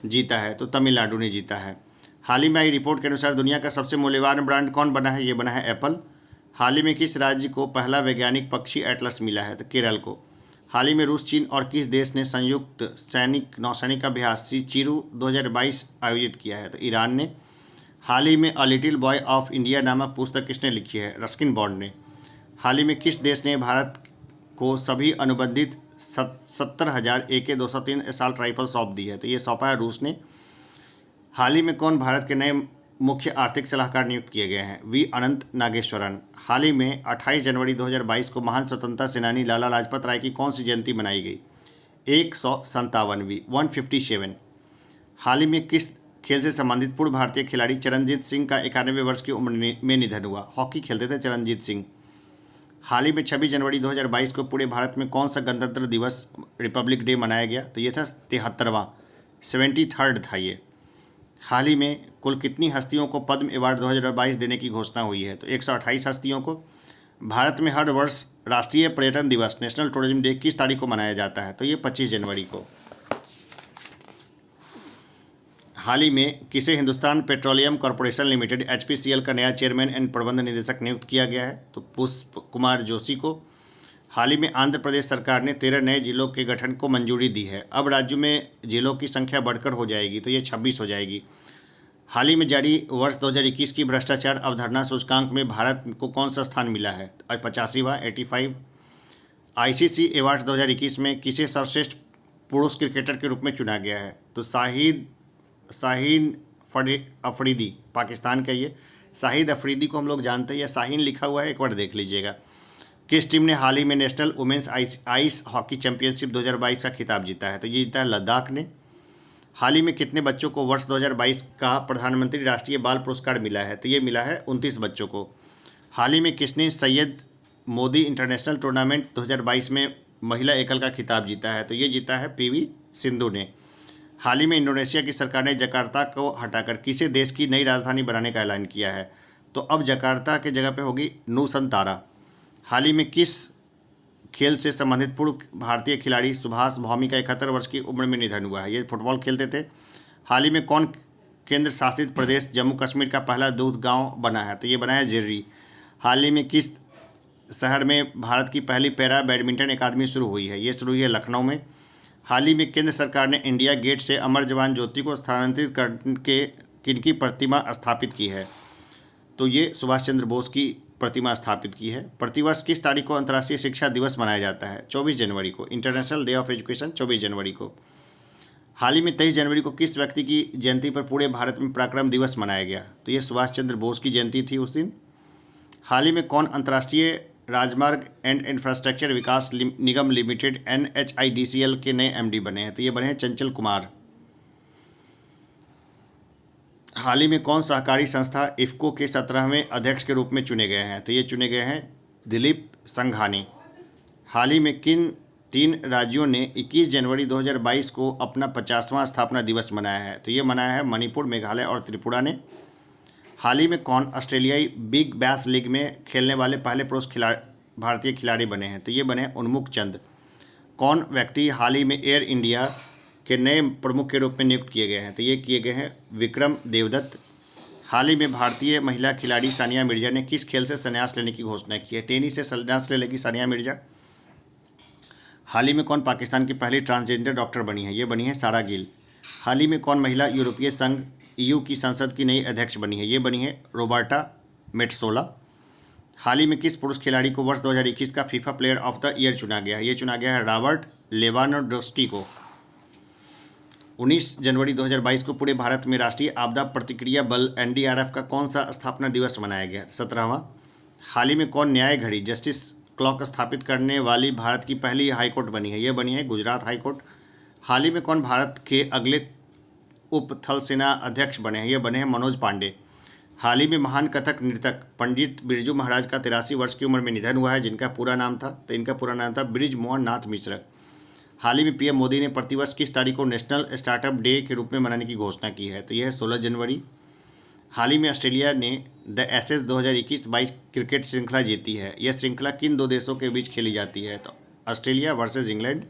जीता है? तो तमिलनाडु ने जीता है। हाल ही में आई रिपोर्ट के अनुसार दुनिया का सबसे मूल्यवान ब्रांड कौन बना है? ये बना है एप्पल। हाल ही में किस राज्य को पहला वैज्ञानिक पक्षी एटलस मिला है? तो केरल को। हाल ही में रूस, चीन और किस देश ने संयुक्त नौसैनिक अभ्यास चिरू 2022 आयोजित किया है? तो ईरान ने। हाल ही में a little boy of India नामक पुस्तक किसने लिखी है? रस्किन बॉन्ड ने। हाल ही में किस देश ने भारत को सभी अनुबंधित 70,000 AK-203 असॉल्ट राइफल सौंप दी है? तो ये सौंपा है रूस ने। हाल ही में कौन भारत के नए मुख्य आर्थिक सलाहकार नियुक्त किए गए हैं? वी अनंत नागेश्वरन। हाल ही में 28 जनवरी 2022 को महान स्वतंत्रता सेनानी लाला लाजपत राय की कौन सी जयंती मनाई गई? 157वीं 157। हाल ही में किस खेल से संबंधित पूर्व भारतीय खिलाड़ी चरणजीत सिंह का 91 वर्ष की उम्र में निधन हुआ? हॉकी खेलते थे चरणजीत सिंह। हाल ही में 26 जनवरी 2022 को पूरे भारत में कौन सा गणतंत्र दिवस रिपब्लिक डे मनाया गया? तो ये था 73वां 73rd था ये। हाल ही में कुल कितनी हस्तियों को पद्म अवार्ड 2022 देने की घोषणा हुई है? तो 128 हस्तियों को। भारत में हर वर्ष राष्ट्रीय पर्यटन दिवस नेशनल टूरिज्म डे किस तारीख को मनाया जाता है? तो ये 25 जनवरी को। हाल ही में किसे Hindustan petroleum corporation limited HPCL का नया चेयरमैन एंड प्रबंध निदेशक नियुक्त किया गया है? तो पुष्प कुमार जोशी को। हाल ही में आंध्र प्रदेश सरकार ने 13 नए जिलों के गठन को मंजूरी दी है। अब राज्यों में जिलों की संख्या बढ़कर हो जाएगी, तो ये 26 हो जाएगी। हाल ही में जारी वर्ष 2021 की भ्रष्टाचार अवधारणा सूचकांक में भारत को कौन सा स्थान मिला है? 85वां 85। आईसीसी अवार्ड्स 2021 में किसे सर्वश्रेष्ठ पुरुष क्रिकेटर के रूप में चुना गया है? तो शाहीन अफरीदी, पाकिस्तान का ये। शाहिद अफरीदी को हम लोग जानते हैं, या शाहीन लिखा हुआ है, एक बार देख लीजिएगा। किस टीम ने हाल ही में national women's ice hockey championship 2022 का खिताब जीता है? तो ये जीता है लद्दाख ने। हाल ही में कितने बच्चों को वर्ष 2022 का प्रधानमंत्री राष्ट्रीय बाल पुरस्कार मिला है? तो ये मिला है 29 बच्चों को। हाल ही में किसने सैयद मोदी इंटरनेशनल टूर्नामेंट 2022 में महिला एकल का खिताब जीता है? तो ये जीता है पीवी सिंधु ने। हाल ही में इंडोनेशिया की सरकार ने जकार्ता को हटाकर किसी देश की नई राजधानी बनाने का ऐलान किया है? तो अब जकार्ता की जगह पे होगी नूसंतारा। हाल ही में किस खेल से संबंधित पूर्व भारतीय खिलाड़ी सुभाष भौमी का 71 वर्ष की उम्र में निधन हुआ है? ये फुटबॉल खेलते थे। हाल ही में कौन केंद्र शासित प्रदेश जम्मू कश्मीर का पहला दूध गांव बना है? तो ये बना है जिर्री। हाल ही में किस शहर में भारत की पहली पैरा बैडमिंटन अकादमी शुरू हुई है? ये शुरू हुई है लखनऊ में। हाल ही में केंद्र सरकार ने इंडिया गेट से अमर जवान ज्योति को स्थानांतरित करके किनकी प्रतिमा स्थापित की है? तो ये सुभाष चंद्र बोस की प्रतिमा स्थापित की है। प्रतिवर्ष किस तारीख को अंतर्राष्ट्रीय शिक्षा दिवस मनाया जाता है? 24 जनवरी को। इंटरनेशनल डे ऑफ एजुकेशन 24 जनवरी को। हाल ही में 23 जनवरी को किस व्यक्ति की जयंती पर पूरे भारत में पराक्रम दिवस मनाया गया? तो ये सुभाष चंद्र बोस की जयंती थी उस दिन। हाल ही में कौन अंतर्राष्ट्रीय राजमार्ग and infrastructure Vikas Nigam limited NHIDCL के नए MD बने हैं? तो ये बने हैं चंचल कुमार। हाल ही में कौन सहकारी संस्था इफ्को के 17वें अध्यक्ष के रूप में चुने गए हैं? तो ये चुने गए हैं दिलीप संघानी। हाल ही में किन 3 राज्यों ने 21 जनवरी 2022 को अपना 50वां स्थापना दिवस मनाया है? तो ये मनाया है मणिपुर, मेघालय और त्रिपुरा ने। हाल ही में कौन ऑस्ट्रेलियाई बिग बैश लीग में खेलने वाले पहले पुरुष भारतीय खिलाड़ी बने हैं? तो ये बने उन्मुख चंद। कौन व्यक्ति हाल ही में एयर इंडिया के नए प्रमुख के रूप में नियुक्त किए गए हैं? तो ये किए गए हैं विक्रम देवदत्त। हाल ही में भारतीय महिला खिलाड़ी सानिया मिर्जा ने किस खेल से संन्यास लेने की घोषणा की है? टेनिस से संन्यास ले लेगी सानिया मिर्जा। हाल ही में कौन पाकिस्तान की पहली ट्रांसजेंडर डॉक्टर बनी है? ये बनी है सारा गिल। हाल ही में कौन महिला यूरोपीय संघ EU की संसद की नई अध्यक्ष बनी है? ये बनी है रोबर्टा मेट्सोला। हाल ही में किस पुरुष खिलाड़ी को वर्ष 2021 का FIFA player of the year चुना गया है? ये चुना गया है रॉबर्ट लेवानडोस्की को। 19 जनवरी 2022 को पूरे भारत में राष्ट्रीय आपदा प्रतिक्रिया बल NDRF का कौन सा स्थापना दिवस मनाया गया? 17वां। हाल ही में कौन न्याय घड़ी जस्टिस क्लॉक स्थापित करने वाली भारत की पहली हाईकोर्ट बनी है? ये बनी है गुजरात हाईकोर्ट। हाल ही में कौन भारत के अगले उप थल सेना अध्यक्ष बने हैं? ये बने हैं मनोज पांडे। हाल ही में महान कथक नृतक पंडित बिरजू महाराज का 83 वर्ष की उम्र में निधन हुआ है, जिनका पूरा नाम था, तो इनका पूरा नाम था ब्रिज मोहन नाथ मिश्र। हाल ही में PM मोदी ने प्रतिवर्ष किस तारीख को नेशनल स्टार्टअप डे के रूप में मनाने की घोषणा की है? तो यह है 16 जनवरी। हाल ही में ऑस्ट्रेलिया ने द एशेज 2021-22 क्रिकेट श्रृंखला जीती है। यह श्रृंखला किन 2 देशों के बीच खेली जाती है? तो ऑस्ट्रेलिया वर्सेज इंग्लैंड।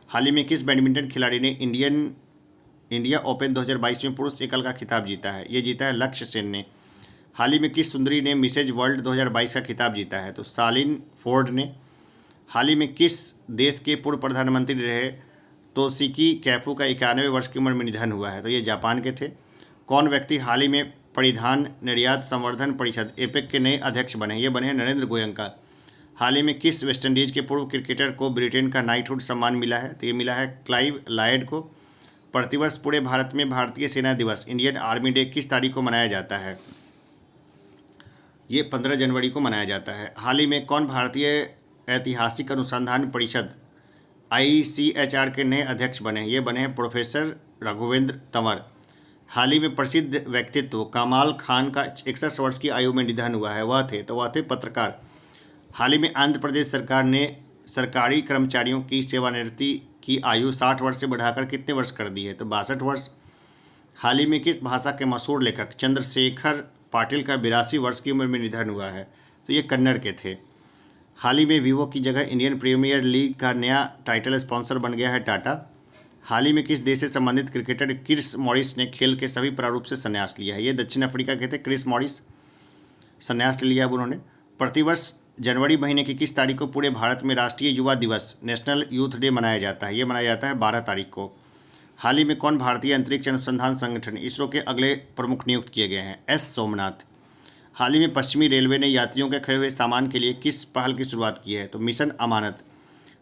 हाल ही में किस बैडमिंटन खिलाड़ी ने इंडिया ओपन 2022 में पुरुष एकल का खिताब जीता है? ये जीता है लक्ष्य सेन ने। हाल ही में किस सुंदरी ने मिसेज वर्ल्ड 2022 का खिताब जीता है? तो सालिन फोर्ड ने। हाल ही में किस देश के पूर्व प्रधानमंत्री रहे तोशिकी कैफू का 91 वर्ष की उम्र में निधन हुआ है? तो ये जापान के थे। कौन व्यक्ति हाल ही में परिधान निर्यात संवर्धन परिषद APEC के नए अध्यक्ष बने? ये बने हैं नरेंद्र गोयंका। हाल ही में किस वेस्टइंडीज के पूर्व क्रिकेटर को ब्रिटेन का नाइटहुड सम्मान मिला है? तो ये मिला है क्लाइव लायड को। प्रतिवर्ष पूरे भारत में भारतीय सेना दिवस इंडियन आर्मी डे किस तारीख को मनाया जाता है? ये 15 जनवरी को मनाया जाता है। हाल ही में कौन भारतीय ऐतिहासिक अनुसंधान परिषद ICHR के नए अध्यक्ष बने? ये बने हैं प्रोफेसर रघुवेंद्र तंवर। हाल ही में प्रसिद्ध व्यक्तित्व कमाल खान का 61 वर्ष की आयु में निधन हुआ है, वह थे पत्रकार। हाल ही में आंध्र प्रदेश सरकार ने सरकारी कर्मचारियों की सेवानिवृत्ति की आयु 60 वर्ष से बढ़ाकर कितने वर्ष कर दी है? तो 62 वर्ष। हाल ही में किस भाषा के मशहूर लेखक चंद्रशेखर पाटिल का 82 वर्ष की उम्र में निधन हुआ है? तो ये कन्नड़ के थे। हाल ही में वीवो की जगह इंडियन प्रीमियर लीग का नया टाइटल स्पॉन्सर बन गया है टाटा। हाल ही में किस देश से संबंधित क्रिकेटर क्रिस मॉरिस ने खेल के सभी प्रारूप से संन्यास लिया है? ये दक्षिण अफ्रीका के थे क्रिस मॉरिस, संन्यास ले लिया अब उन्होंने। प्रतिवर्ष जनवरी महीने की किस तारीख को पूरे भारत में राष्ट्रीय युवा दिवस नेशनल यूथ डे मनाया जाता है? ये मनाया जाता है 12 तारीख को। हाल ही में कौन भारतीय अंतरिक्ष अनुसंधान संगठन इसरो के अगले प्रमुख नियुक्त किए गए हैं? एस सोमनाथ। हाल ही में पश्चिमी रेलवे ने यात्रियों के खोए हुए सामान के लिए किस पहल की शुरुआत की है? तो मिशन अमानत।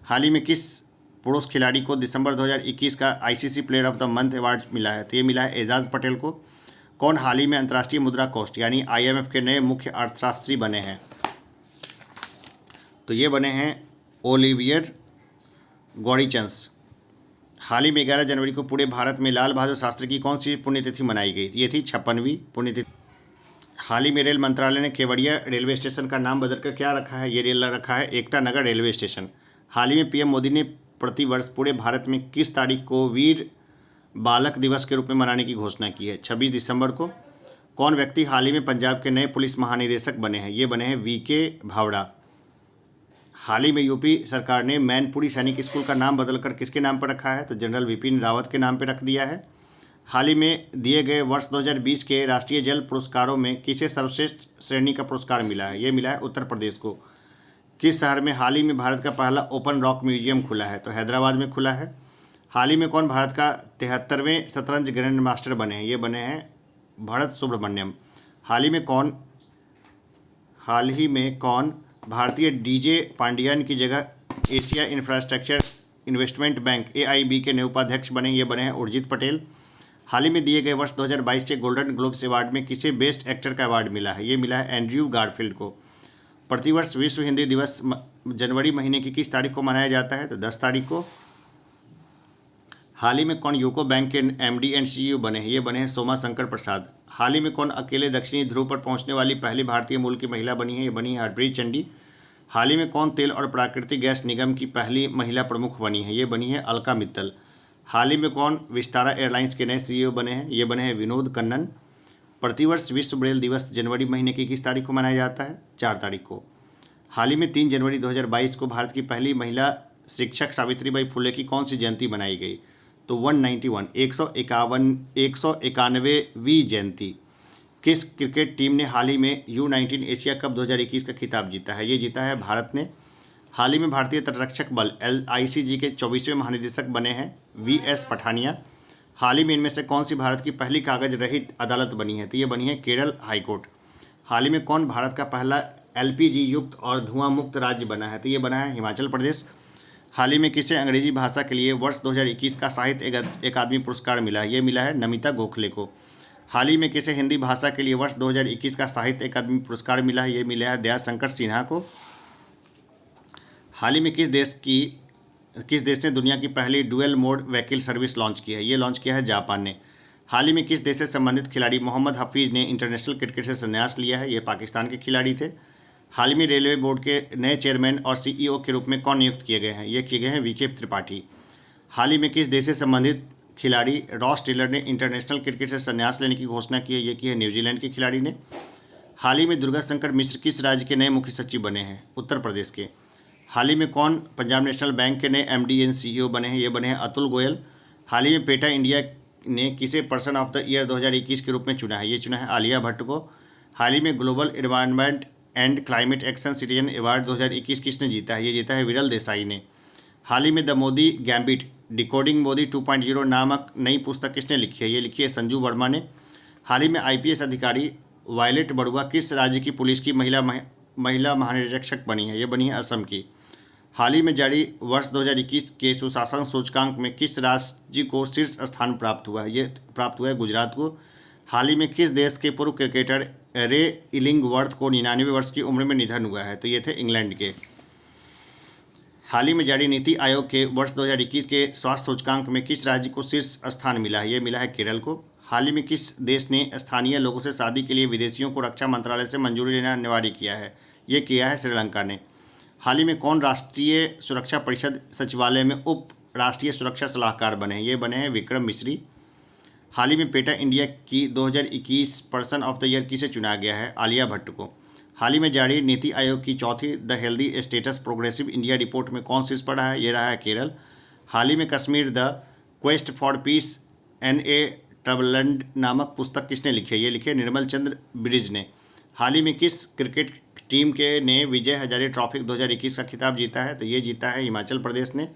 हाल ही में किस पुरुष खिलाड़ी को दिसंबर 2021 का ICC player of the month award मिला है? तो ये मिला है एजाज पटेल को। कौन हाल ही में अंतर्राष्ट्रीय मुद्रा कोष यानी आईएमएफ के नए मुख्य अर्थशास्त्री बने हैं? तो ये बने हैं ओलिवियर गॉडिचंस। हाल ही में 11 जनवरी को पूरे भारत में लाल बहादुर शास्त्री की कौन सी पुण्यतिथि मनाई गई? ये थी 56वीं पुण्यतिथि। हाल ही में रेल मंत्रालय ने केवड़िया रेलवे स्टेशन का नाम बदलकर क्या रखा है? ये रेल रखा है एकता नगर रेलवे स्टेशन। हाल ही में पीएम मोदी ने प्रतिवर्ष पूरे भारत में किस तारीख को वीर बालक दिवस के रूप में मनाने की घोषणा की है? 26 दिसंबर को। कौन व्यक्ति हाल ही में पंजाब के नए पुलिस महानिदेशक बने हैं? ये बने हैं वीके भावड़ा। हाल ही में यूपी सरकार ने मैनपुरी सैनिक स्कूल का नाम बदलकर किसके नाम पर रखा है? तो जनरल विपिन रावत के नाम पर रख दिया है। हाल ही में दिए गए वर्ष 2020 के राष्ट्रीय जल पुरस्कारों में किसे सर्वश्रेष्ठ श्रेणी का पुरस्कार मिला है? ये मिला है उत्तर प्रदेश को। किस शहर में हाल ही में भारत का पहला ओपन रॉक म्यूजियम खुला है? तो हैदराबाद में खुला है। हाल ही में कौन भारत का 73वें शतरंज ग्रैंड मास्टर बने हैं? ये बने हैं भरत सुब्रमण्यम। हाल ही में कौन भारतीय डीजे पांडियन की जगह Asia infrastructure investment bank AIB के नए उपाध्यक्ष बने? ये बने हैं उर्जित पटेल। हाल ही में दिए गए वर्ष 2022 के गोल्डन ग्लोब्स अवार्ड में किसे बेस्ट एक्टर का अवार्ड मिला है? ये मिला है एंड्रयू गारफील्ड को। प्रतिवर्ष विश्व हिंदी दिवस जनवरी महीने की किस तारीख को मनाया जाता है? तो 10 तारीख को। हाल ही में कौन यूको बैंक के एमडी एंड सीईओ बने हैं? ये बने हैं सोमा शंकर प्रसाद। हाल ही में कौन अकेले दक्षिणी ध्रुव पर पहुंचने वाली पहली भारतीय मूल की महिला बनी है? ये बनी है हरप्रीत चंडी। हाल ही में कौन तेल और प्राकृतिक गैस निगम की पहली महिला प्रमुख बनी है? ये बनी है अलका मित्तल। हाल ही में कौन विस्तारा एयरलाइंस के नए सीईओ बने हैं? ये बने हैं विनोद कन्नन। प्रतिवर्ष विश्व ब्रेल दिवस जनवरी महीने की किस तारीख को मनाया जाता है? 4 तारीख को। हाल ही में 3 जनवरी 2022 को भारत की पहली महिला शिक्षक सावित्रीबाई फुले की कौन सी जयंती मनाई गई? तो 191वीं जयंती। किस क्रिकेट टीम ने हाल ही में U19 एशिया कप 2021 का खिताब जीता है? ये जीता है भारत ने। हाल ही में भारतीय तटरक्षक बल LICG के 24वें महानिदेशक बने हैं VS पठानिया। हाल ही में इनमें से कौन सी भारत की पहली कागज रहित अदालत बनी है? तो ये बनी है केरल हाईकोर्ट। हाल ही में कौन भारत का पहला LPG युक्त और धुआं मुक्त राज्य बना है? तो ये बना है हिमाचल प्रदेश। हाल ही में किसे अंग्रेजी भाषा के लिए वर्ष 2021 का साहित्य अकादमी पुरस्कार मिला है? ये मिला है नमिता गोखले को। हाल ही में किसे हिंदी भाषा के लिए वर्ष 2021 का साहित्य अकादमी पुरस्कार मिला है? ये मिला है दयाशंकर सिन्हा को। हाल ही में किस देश ने दुनिया की पहली dual mode vehicle service launch की है? ये लॉन्च किया है जापान ने। हाल ही में किस देश से संबंधित खिलाड़ी मोहम्मद हफीज़ ने इंटरनेशनल क्रिकेट से संन्यास लिया है? ये पाकिस्तान के खिलाड़ी थे। हाल ही में रेलवे बोर्ड के नए चेयरमैन और सीईओ के रूप में कौन नियुक्त किए गए हैं? ये किए गए हैं वीके त्रिपाठी। हाल ही में किस देश से संबंधित खिलाड़ी रॉस टेलर ने इंटरनेशनल क्रिकेट से संन्यास लेने की घोषणा की है? ये की है न्यूजीलैंड के खिलाड़ी ने। हाल ही में दुर्गा शंकर मिश्र किस राज्य के नए मुख्य सचिव बने हैं? उत्तर प्रदेश के। हाल ही में कौन पंजाब नेशनल बैंक के नए MD एंड CEO बने हैं? ये बने हैं अतुल गोयल। हाल ही में पेटा इंडिया ने किसे पर्सन ऑफ द ईयर 2021 के रूप में चुना है? ये चुना है आलिया भट्ट को। हाल ही में global environment and climate action citizen award 2021 किसने जीता है? ये जीता है विरल देसाई ने। हाल ही में the Modi gambit decoding Modi 2.0 नामक नई पुस्तक किसने लिखी है? ये लिखी है संजू वर्मा ने। हाल ही में IPS अधिकारी वायलेट बड़ुआ किस राज्य की पुलिस की महिला महानिरीक्षक बनी है? ये बनी है असम की। हाल ही में जारी वर्ष 2021 के सुशासन सूचकांक में किस राज्य को शीर्ष स्थान प्राप्त हुआ है? ये प्राप्त हुआ है गुजरात को। हाल ही में किस देश के पूर्व क्रिकेटर रे इलिंगवर्थ को 99 वर्ष की उम्र में निधन हुआ है? तो ये थे इंग्लैंड के। हाल ही में जारी नीति आयोग के वर्ष 2021 के स्वास्थ्य सूचकांक में किस राज्य को शीर्ष स्थान मिला है? ये मिला है केरल को। हाल ही में किस देश ने स्थानीय लोगों से शादी के लिए विदेशियों को रक्षा मंत्रालय से मंजूरी लेना अनिवार्य किया है? ये किया है श्रीलंका ने। हाल ही में कौन राष्ट्रीय सुरक्षा परिषद सचिवालय में उप राष्ट्रीय सुरक्षा सलाहकार बने हैं? ये बने हैं विक्रम मिश्री। हाल ही में पेटा इंडिया की 2021 पर्सन ऑफ द ईयर किसे चुना गया है? आलिया भट्ट को। हाल ही में जारी नीति आयोग की चौथी the healthy status progressive India report में कौन शीर्ष पर रहा है? ये रहा है केरल। हाल ही में Kashmir the quest for piece N.A. ट्रबलंड नामक पुस्तक किसने लिखी है? ये लिखी है निर्मल चंद्र ब्रिज ने। हाल ही में किस क्रिकेट टीम के ने विजय हजारे ट्रॉफी 2021 का खिताब जीता है? तो ये जीता है हिमाचल प्रदेश ने।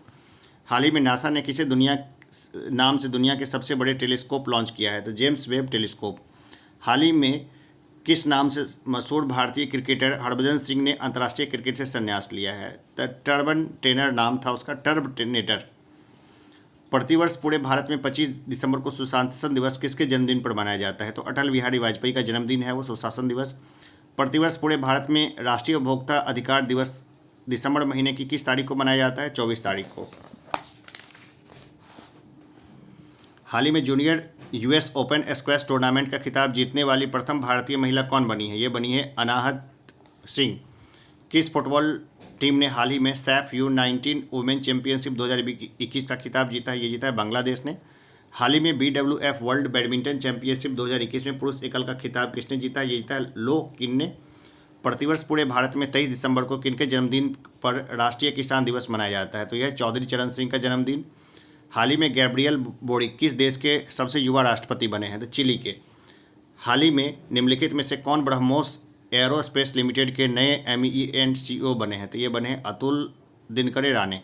हाल ही में नासा ने किसे दुनिया नाम से दुनिया के सबसे बड़े टेलीस्कोप लॉन्च किया है? तो जेम्स वेब टेलीस्कोप। हाल ही में किस नाम से मशहूर भारतीय क्रिकेटर हरभजन सिंह ने अंतर्राष्ट्रीय क्रिकेट से संन्यास लिया है? तो टर्बन टेनर नाम था उसका, टर्बनेटर। प्रतिवर्ष पूरे भारत में 25 दिसंबर को सुशासन दिवस किसके जन्मदिन पर मनाया जाता है? तो अटल बिहारी वाजपेयी का जन्मदिन है वो सुशासन दिवस। प्रतिवर्ष पूरे भारत में राष्ट्रीय उपभोक्ता अधिकार दिवस दिसंबर महीने की किस तारीख को मनाया जाता है? 24 तारीख को। हाल ही में junior US open squash tournament का खिताब जीतने वाली प्रथम भारतीय महिला कौन बनी है? ये बनी है अनाहत सिंह। किस फुटबॉल टीम ने हाल ही में सैफ U19 वुमेन चैंपियनशिप 2021 का खिताब जीता है? ये जीता है बांग्लादेश ने। हाल ही में BWF वर्ल्ड बैडमिंटन चैंपियनशिप 2021 में पुरुष एकल का खिताब किसने जीता है? ये जीता है लो किन ने। प्रतिवर्ष पूरे भारत में 23 दिसंबर को किनके जन्मदिन पर राष्ट्रीय किसान दिवस मनाया जाता है? तो यह चौधरी चरण सिंह का जन्मदिन। हाल ही में गैब्रियल बोरिक किस देश के सबसे युवा राष्ट्रपति बने हैं? तो चिली के। हाल ही में निम्नलिखित में से कौन ब्रह्मोस एरोस्पेस लिमिटेड के नए MENCO बने हैं? तो ये बने हैं अतुल दिनकरे राणे।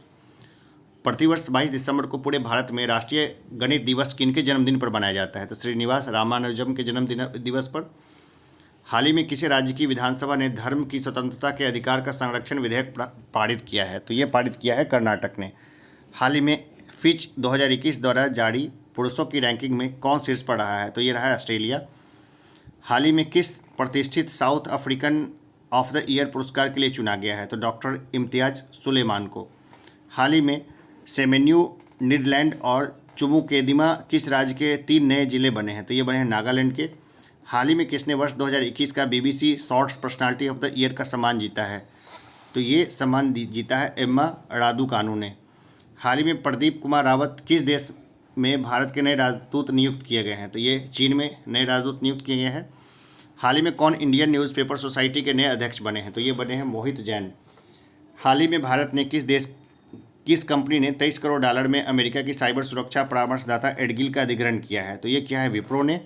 प्रतिवर्ष 22 दिसंबर को पूरे भारत में राष्ट्रीय गणित दिवस किनके जन्मदिन पर मनाया जाता है? तो श्रीनिवास रामानुजम के जन्मदिन दिवस पर। हाल ही में किसी राज्य की विधानसभा ने धर्म की स्वतंत्रता के अधिकार का संरक्षण विधेयक पारित किया है? तो ये पारित किया है कर्नाटक ने। हाल ही में फिच 2021 द्वारा जारी पुरुषों की रैंकिंग में कौन शीर्ष पर रहा है? तो ये रहा है ऑस्ट्रेलिया। हाल ही में किस प्रतिष्ठित south African of the year पुरस्कार के लिए चुना गया है? तो डॉक्टर इम्तियाज सुलेमान को। हाल ही में सेमेन्यू नीदरलैंड और चुमुकेदिमा किस राज्य के 3 नए जिले बने हैं? तो ये बने हैं नागालैंड के। हाल ही में किसने वर्ष 2021 का BBC shorts personality of the year का सम्मान जीता है? तो ये सम्मान जीता है एम्मा रादुकानु ने। हाल ही में प्रदीप कुमार रावत किस देश में भारत के नए राजदूत नियुक्त किए गए हैं? तो ये चीन में नए राजदूत नियुक्त किए गए हैं। हाल ही में कौन इंडियन न्यूज़पेपर सोसाइटी के नए अध्यक्ष बने हैं? तो ये बने हैं मोहित जैन। हाल ही में भारत ने किस कंपनी ने $23 करोड़ में अमेरिका की साइबर सुरक्षा परामर्शदाता एडगिल का अधिग्रहण किया है? तो ये क्या है? विप्रो ने।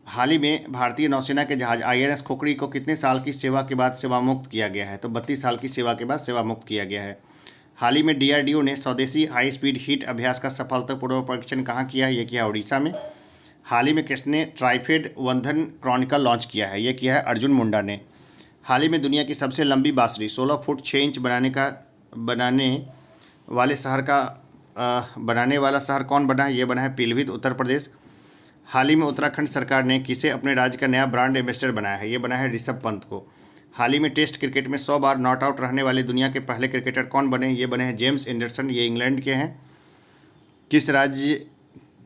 हाल ही में भारतीय नौसेना के जहाज INS खोखड़ी को कितने साल की सेवा के बाद सेवामुक्त किया गया है? तो 32 साल की सेवा के बाद सेवामुक्त किया गया है। हाल ही में DRDO ने स्वदेशी हाई स्पीड हीट अभ्यास का सफलतापूर्वक परीक्षण कहाँ किया है? ये किया है उड़ीसा में। हाल ही में किसने ट्राइफेड वंधन क्रॉनिकल लॉन्च किया है? ये किया है अर्जुन मुंडा ने। हाल ही में दुनिया की सबसे लंबी बांसुरी 16 फुट 6 इंच बनाने वाला शहर कौन बना है? ये बना है पीलीभीत उत्तर प्रदेश। हाल ही में उत्तराखंड सरकार ने किसे अपने राज्य का नया ब्रांड एम्बेसडर बनाया है? ये बना है ऋषभ पंत को। हाल ही में टेस्ट क्रिकेट में 100 बार नॉट आउट रहने वाले दुनिया के पहले क्रिकेटर कौन बने? ये बने हैं जेम्स एंडरसन, ये इंग्लैंड के हैं। किस राज्य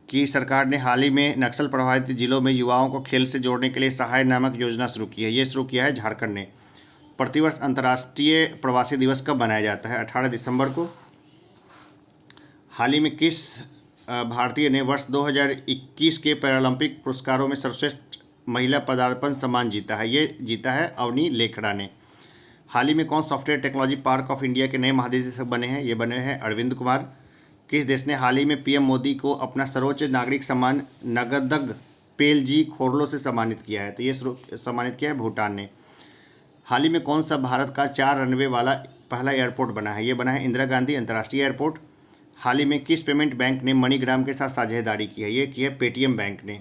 की सरकार ने हाल ही में नक्सल प्रभावित जिलों में युवाओं को खेल से जोड़ने के लिए सहाय नामक योजना शुरू की है? ये शुरू किया है झारखंड ने। प्रतिवर्ष अंतर्राष्ट्रीय प्रवासी दिवस कब मनाया जाता है? 18 दिसंबर को। हाल ही में किस भारतीय ने वर्ष 2021 के पैरालंपिक पुरस्कारों में सर्वश्रेष्ठ महिला पदार्पण सम्मान जीता है? ये जीता है अवनी लेखड़ा ने। हाल ही में कौन software technology park of India के नए महानिदेशक बने हैं? ये बने हैं अरविंद कुमार। किस देश ने हाल ही में PM मोदी को अपना सर्वोच्च नागरिक सम्मान नगदग पेलजी खोरलो से सम्मानित किया है? तो ये सम्मानित किया है भूटान ने। हाल ही में कौन सा भारत का 4 रनवे वाला पहला एयरपोर्ट बना है? ये बना है इंदिरा गांधी अंतर्राष्ट्रीय एयरपोर्ट। हाल ही में किस पेमेंट बैंक ने मनीग्राम के साथ साझेदारी की है? ये की है पेटीएम बैंक ने।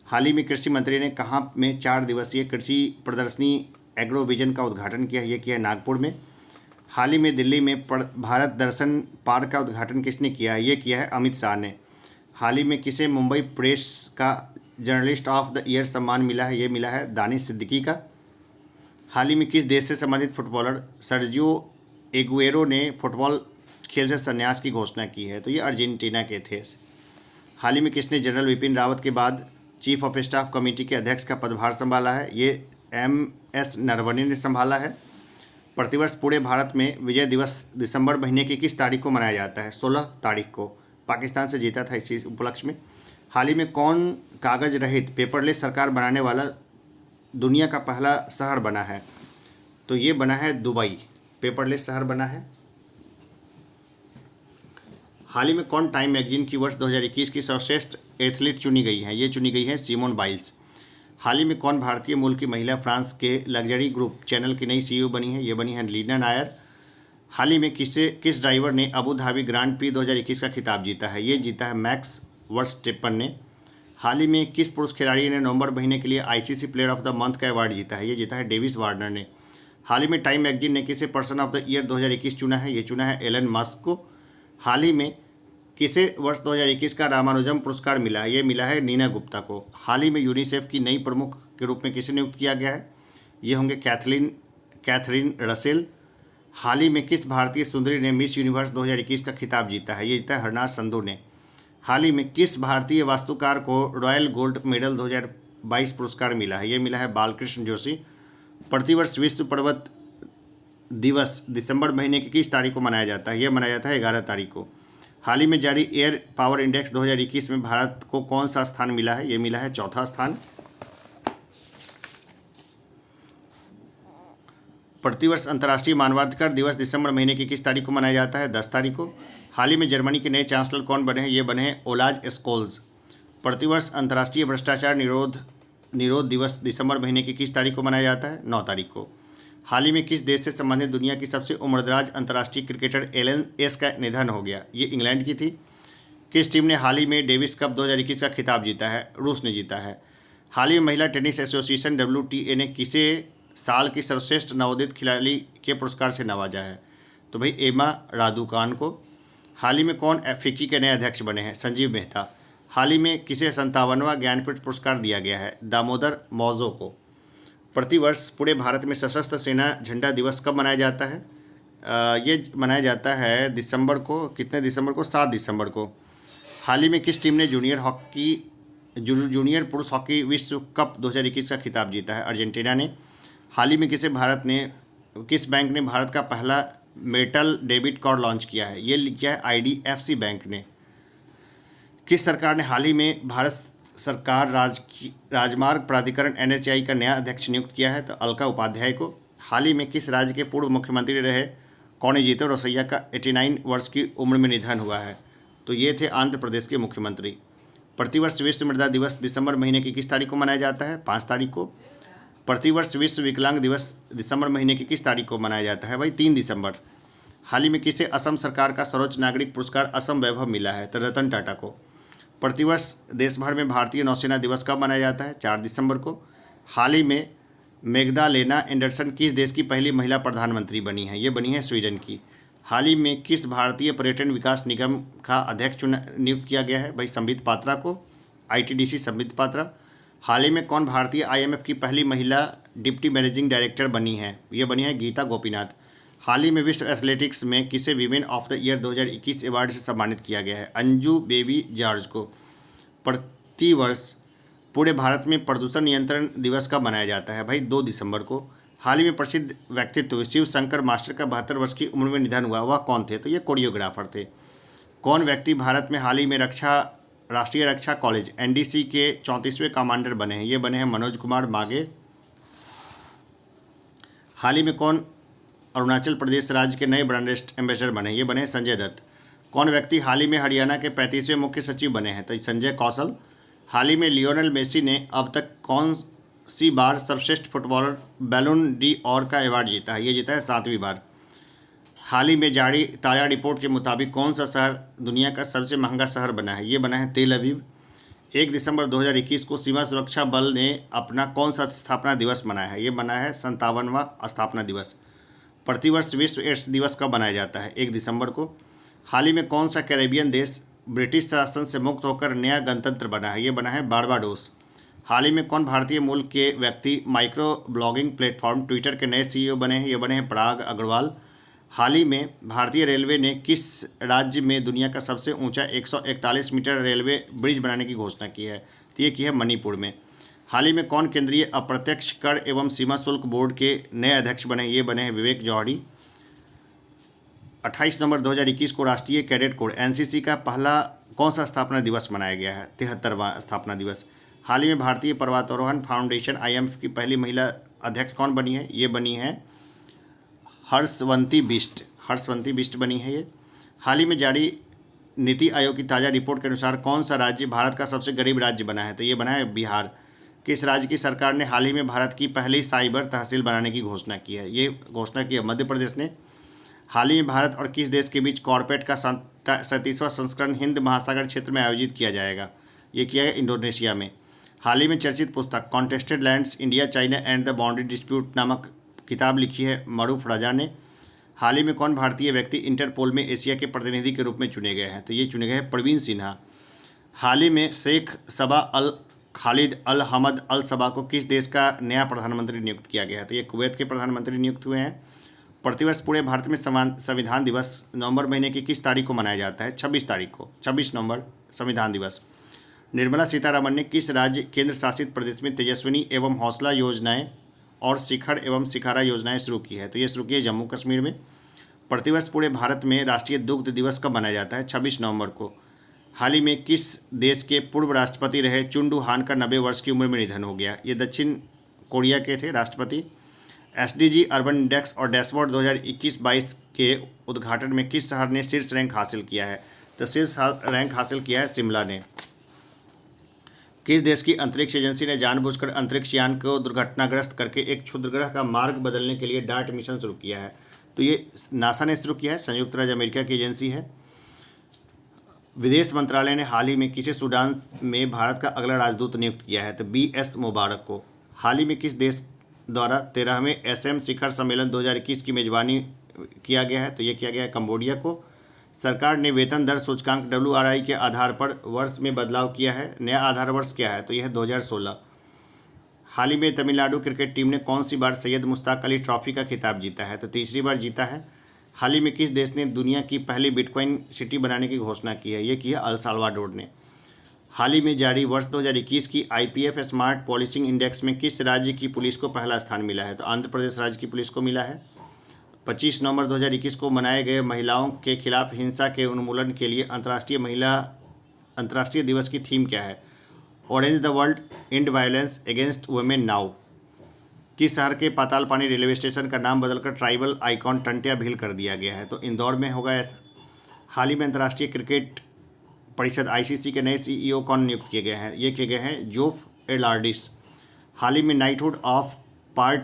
हाल ही में कृषि मंत्री ने कहाँ में 4 दिवसीय कृषि प्रदर्शनी एग्रोविजन का उद्घाटन किया? ये किया है नागपुर में। हाल ही में दिल्ली में भारत दर्शन पार्क का उद्घाटन किसने किया है? ये किया है अमित शाह ने। हाल ही में किसे मुंबई प्रेस का जर्नलिस्ट ऑफ द ईयर सम्मान मिला है? ये मिला है दानिश सिद्दीकी का। हाल ही में किस देश से संबंधित फुटबॉलर सर्जियो एगुएरो ने फुटबॉल खेल से संन्यास की घोषणा की है? तो ये अर्जेंटीना के थे। हाल ही में किसने जनरल विपिन रावत के बाद चीफ ऑफ स्टाफ कमेटी के अध्यक्ष का पदभार संभाला है? ये MS नरवणे ने संभाला है। प्रतिवर्ष पूरे भारत में विजय दिवस दिसंबर महीने की किस तारीख को मनाया जाता है? 16 तारीख को। पाकिस्तान से जीता था इसी उपलक्ष्य में। हाल ही में कौन कागज रहित पेपरलेस सरकार बनाने वाला दुनिया का पहला शहर बना है? तो ये बना है दुबई, पेपरलेस शहर बना है। हाल ही में कौन टाइम मैगजीन की वर्ष 2021 की सर्वश्रेष्ठ एथलीट चुनी गई है? ये चुनी गई है सिमोन बाइल्स। हाल ही में कौन भारतीय मूल की महिला फ्रांस के लग्जरी ग्रुप चैनल की नई सीईओ बनी है? ये बनी है लीना नायर। हाल ही में किस ड्राइवर ने अबू धाबी ग्रांड प्री 2021 का खिताब जीता है? ये जीता है मैक्स वर्स्टेपन ने। हाल ही में किस पुरुष खिलाड़ी ने नवंबर महीने के लिए ICC player of the month का अवार्ड जीता है? ये जीता है डेविस वार्नर ने। हाल ही में टाइम मैगजीन ने किसे पर्सन ऑफ द ईयर 2021 चुना है? ये चुना है एलन मस्क को। हाल ही में किसे वर्ष 2021 का रामानुजम पुरस्कार मिला है? ये मिला है नीना गुप्ता को। हाल ही में यूनिसेफ की नई प्रमुख के रूप में किसे नियुक्त किया गया है? ये होंगे कैथरीन रसेल। हाल ही में किस भारतीय सुंदरी ने मिस यूनिवर्स 2021 का खिताब जीता है? ये जीता है हरनाज संधू ने। हाल ही में किस भारतीय वास्तुकार को रॉयल गोल्ड मेडल 2022 पुरस्कार मिला है? ये मिला है बालकृष्ण जोशी। प्रतिवर्ष विश्व पर्वत दिवस दिसंबर महीने की किस तारीख को मनाया जाता है? यह मनाया जाता है 11 तारीख को। हाल ही में जारी एयर पावर इंडेक्स 2021 में भारत को कौन सा स्थान मिला है? ये मिला है चौथा स्थान। प्रतिवर्ष अंतर्राष्ट्रीय मानवाधिकार दिवस दिसंबर महीने की किस तारीख को मनाया जाता है? 10 तारीख को। हाल ही में जर्मनी के नए चांसलर कौन बने हैं? ये बने हैं ओलाज स्कोल्स। प्रतिवर्ष अंतर्राष्ट्रीय भ्रष्टाचार निरोध दिवस दिसंबर महीने की किस तारीख को मनाया जाता है? 9 तारीख को। हाल ही में किस देश से संबंधित दुनिया की सबसे उम्रदराज अंतर्राष्ट्रीय क्रिकेटर एलन एस का निधन हो गया? ये इंग्लैंड की थी। किस टीम ने हाल ही में डेविस कप 2021 का खिताब जीता है? रूस ने जीता है। हाल ही में महिला टेनिस एसोसिएशन WTA ने किसे साल की सर्वश्रेष्ठ नवोदित खिलाड़ी के पुरस्कार से नवाजा है? तो भाई एमा रादुकान को। हाल ही में कौन फिक्की के नए अध्यक्ष बने हैं? संजीव मेहता। हाल ही में किसे 57वां ज्ञानपीठ पुरस्कार दिया गया है? दामोदर मौजो को। प्रतिवर्ष पूरे भारत में सशस्त्र सेना झंडा दिवस कब मनाया जाता है? ये मनाया जाता है दिसंबर को। कितने दिसंबर को? 7 दिसंबर को। हाल ही में किस टीम ने जूनियर पुरुष हॉकी विश्व कप 2021 का खिताब जीता है? अर्जेंटीना ने। हाल ही में किस बैंक ने भारत का पहला मेटल डेबिट कार्ड लॉन्च किया है? ये किया है IDFC बैंक ने। किस सरकार ने हाल ही में भारत सरकार राजमार्ग प्राधिकरण NHAI का नया अध्यक्ष नियुक्त किया है? तो अलका उपाध्याय को। हाल ही में किस राज्य के पूर्व मुख्यमंत्री रहे कोनिजेती रोसैया का 89 वर्ष की उम्र में निधन हुआ है? तो ये थे आंध्र प्रदेश के मुख्यमंत्री। प्रतिवर्ष विश्व मृदा दिवस दिसंबर महीने की किस तारीख को मनाया जाता है? 5 तारीख को। प्रतिवर्ष विश्व विकलांग दिवस दिसंबर महीने की किस तारीख को मनाया जाता है? भाई 3 दिसंबर। हाल ही में किसे असम सरकार का सर्वोच्च नागरिक पुरस्कार असम वैभव मिला है? तो रतन टाटा को। प्रतिवर्ष देश भर में भारतीय नौसेना दिवस कब मनाया जाता है? 4 दिसंबर को। हाल ही में मैग्दालेना एंडरसन किस देश की पहली महिला प्रधानमंत्री बनी है? ये बनी है स्वीडन की। हाल ही में किस भारतीय पर्यटन विकास निगम का अध्यक्ष नियुक्त किया गया है? भाई संबित पात्रा को। ITDC संबित पात्रा। हाल ही में कौन भारतीय IMF की पहली महिला डिप्टी मैनेजिंग डायरेक्टर बनी है? ये बनी है गीता गोपीनाथ। हाल ही में विश्व एथलेटिक्स में किसे women of the year 2021 award से सम्मानित किया गया है? अंजू बेबी जॉर्ज को। प्रतिवर्ष पूरे भारत में प्रदूषण नियंत्रण दिवस कब मनाया जाता है? भाई 2 दिसंबर को। हाल ही में प्रसिद्ध व्यक्तित्व शिव शंकर मास्टर का 72 वर्ष की उम्र में निधन हुआ, वह कौन थे? तो ये कोरियोग्राफर थे। कौन व्यक्ति भारत में हाल ही में राष्ट्रीय रक्षा कॉलेज NDC के 34वें कमांडर बने हैं? ये बने हैं मनोज कुमार मागे। हाल ही में कौन अरुणाचल प्रदेश राज्य के नए ब्रांड एम्बेसडर बने? ये बने संजय दत्त। कौन व्यक्ति हाल ही में हरियाणा के 35वें मुख्य सचिव बने हैं? तो संजय कौशल। हाल ही में लियोनेल मेसी ने अब तक कौन सी बार सर्वश्रेष्ठ फुटबॉलर बैलोन d'Or का अवार्ड जीता है? ये जीता है 7वीं बार। हाल ही में जारी ताज़ा रिपोर्ट के मुताबिक कौन सा शहर दुनिया का सबसे महंगा शहर बना है? ये बना है तेल अवीव। 1 दिसंबर 2021 को सीमा सुरक्षा बल ने अपना कौन सा स्थापना दिवस मनाया है? ये मनाया है 57वां स्थापना दिवस। प्रतिवर्ष विश्व एड्स दिवस कब मनाया जाता है? 1 दिसंबर को। हाल ही में कौन सा कैरेबियन देश ब्रिटिश शासन से मुक्त होकर नया गणतंत्र बना है? ये बना है बारबाडोस। हाल ही में कौन भारतीय मूल के व्यक्ति माइक्रो ब्लॉगिंग प्लेटफॉर्म ट्विटर के नए CEO बने हैं? ये बने हैं पराग अग्रवाल। हाल ही में भारतीय रेलवे ने किस राज्य में दुनिया का सबसे ऊंचा 141 मीटर रेलवे ब्रिज बनाने की घोषणा की है? तो ये की है मणिपुर में। हाल ही में कौन केंद्रीय अप्रत्यक्ष कर एवं सीमा शुल्क बोर्ड के नए अध्यक्ष बने? ये बने हैं विवेक जौहरी। 28 नवंबर 2021 को राष्ट्रीय कैडेट कोर एनसीसी का पहला कौन सा स्थापना दिवस मनाया गया है? 73वां स्थापना दिवस। हाल ही में भारतीय पर्वतारोहण फाउंडेशन IMF की पहली महिला अध्यक्ष कौन बनी है? ये बनी है हर्षवंती बिष्ट बनी है ये। हाल ही में जारी नीति आयोग की ताज़ा रिपोर्ट के अनुसार कौन सा राज्य भारत का सबसे गरीब राज्य बना है? तो ये बना है बिहार। किस राज्य की सरकार ने हाल ही में भारत की पहली साइबर तहसील बनाने की घोषणा की है? ये घोषणा की है मध्य प्रदेश ने। हाल ही में भारत और किस देश के बीच कॉर्पेट का 37वां संस्करण हिंद महासागर क्षेत्र में आयोजित किया जाएगा? ये किया है इंडोनेशिया में। हाल ही में चर्चित पुस्तक contested lands India China and the boundary dispute नामक किताब लिखी है मरूफ रजा ने। हाल ही में कौन भारतीय व्यक्ति इंटरपोल में एशिया के प्रतिनिधि के रूप में चुने गए हैं? तो ये चुने गए हैं प्रवीण सिन्हा। हाल ही में शेख सबा अल खालिद अल हमद अल सबा को किस देश का नया प्रधानमंत्री नियुक्त किया गया है? तो ये कुवैत के प्रधानमंत्री नियुक्त हुए हैं। प्रतिवर्ष पूरे भारत में संविधान दिवस नवंबर महीने की किस तारीख को मनाया जाता है? 26 तारीख को, 26 नवंबर संविधान दिवस। निर्मला सीतारमण ने किस राज्य केंद्र शासित प्रदेश में तेजस्विनी एवं हौसला योजनाएं और शिखर एवं शिखारा योजनाएं शुरू की है? तो ये शुरू की है जम्मू कश्मीर में। प्रतिवर्ष पूरे भारत में राष्ट्रीय दुग्ध दिवस कब मनाया जाता है? 26 नवंबर को। हाल ही में किस देश के पूर्व राष्ट्रपति रहे चुंडू हान का 90 वर्ष की उम्र में निधन हो गया? ये दक्षिण कोरिया के थे राष्ट्रपति। SDG अर्बन इंडेक्स और डैशबोर्ड 2021-22 के उद्घाटन में किस शहर ने शीर्ष रैंक हासिल किया है? तो शीर्ष रैंक हासिल किया है शिमला ने। किस देश की अंतरिक्ष एजेंसी ने जानबूझकर अंतरिक्ष यान को दुर्घटनाग्रस्त करके एक क्षुद्रग्रह का मार्ग बदलने के लिए डार्ट मिशन शुरू किया है? तो ये नासा ने शुरू किया है, संयुक्त राज्य अमेरिका की एजेंसी है। विदेश मंत्रालय ने हाल ही में किसे सूडान में भारत का अगला राजदूत नियुक्त किया है? तो BS मुबारक को। हाल ही में किस देश द्वारा 13वें SM शिखर सम्मेलन 2021 की मेजबानी किया गया है? तो ये किया गया है कंबोडिया को। सरकार ने वेतन दर सूचकांक WRI के आधार पर वर्ष में बदलाव किया है। नया आधार वर्ष क्या है? तो यह है 2016। हाल ही में तमिलनाडु क्रिकेट टीम ने कौन सी बार सैयद मुश्ताक अली ट्रॉफी का खिताब जीता है? तो तीसरी बार जीता है। हाल ही में किस देश ने दुनिया की पहली बिटकॉइन सिटी बनाने की घोषणा की है? ये की है अल साल्वाडोर ने। हाल ही में जारी वर्ष 2021 की IPF स्मार्ट पॉलिसिंग इंडेक्स में किस राज्य की पुलिस को पहला स्थान मिला है? तो आंध्र प्रदेश राज्य की पुलिस को मिला है। 25 नवंबर 2021 को मनाए गए महिलाओं के खिलाफ हिंसा के उन्मूलन के लिए अंतर्राष्ट्रीय दिवस की थीम क्या है? Orange the world and violence against women now. किस शहर के पाताल पानी रेलवे स्टेशन का नाम बदलकर ट्राइबल आइकॉन टंटिया भील कर दिया गया है? तो इंदौर में होगा ऐसा। हाल ही में अंतर्राष्ट्रीय क्रिकेट परिषद ICC के नए CEO कौन नियुक्त किए गए हैं? ये किए गए हैं जोफ एलार्डिस। हाल ही में नाइटहुड ऑफ पार्ट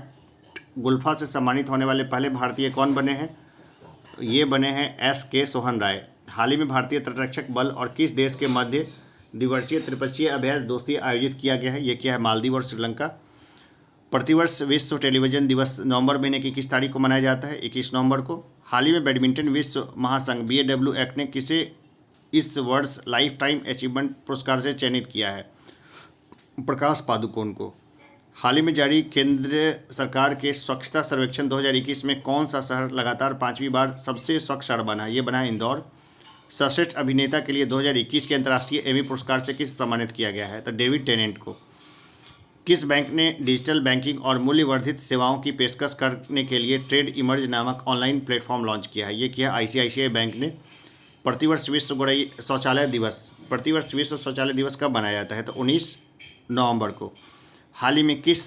गुल्फा से सम्मानित होने वाले पहले भारतीय कौन बने हैं? ये बने हैं SK सोहन राय। हाल ही में भारतीय तटरक्षक बल और किस देश के मध्य द्विवर्षीय त्रिपक्षीय अभ्यास दोस्ती आयोजित किया गया है? ये किया है मालदीव और श्रीलंका। प्रतिवर्ष विश्व टेलीविजन दिवस नवंबर महीने की किस तारीख को मनाया जाता है? 21 नवंबर को। हाल ही में बैडमिंटन विश्व महासंघ BAW एक्ट ने किसे इस वर्ष लाइफ टाइम अचीवमेंट पुरस्कार से चयनित किया है? प्रकाश पादुकोण को। हाल ही में जारी केंद्र सरकार के स्वच्छता सर्वेक्षण 2021 में कौन सा शहर लगातार 5वीं बार सबसे स्वच्छ शहर बना? ये बना है इंदौर। सर्वश्रेष्ठ अभिनेता के लिए 2021 के अंतर्राष्ट्रीय एमी पुरस्कार से किस सम्मानित किया गया है? तो डेविड टेनेंट को। किस बैंक ने डिजिटल बैंकिंग और मूल्यवर्धित सेवाओं की पेशकश करने के लिए ट्रेड इमर्ज नामक ऑनलाइन प्लेटफॉर्म लॉन्च किया है? ये किया ICICI बैंक ने। प्रतिवर्ष विश्व शौचालय दिवस कब मनाया जाता है? तो 19 नवंबर को। हाल ही में किस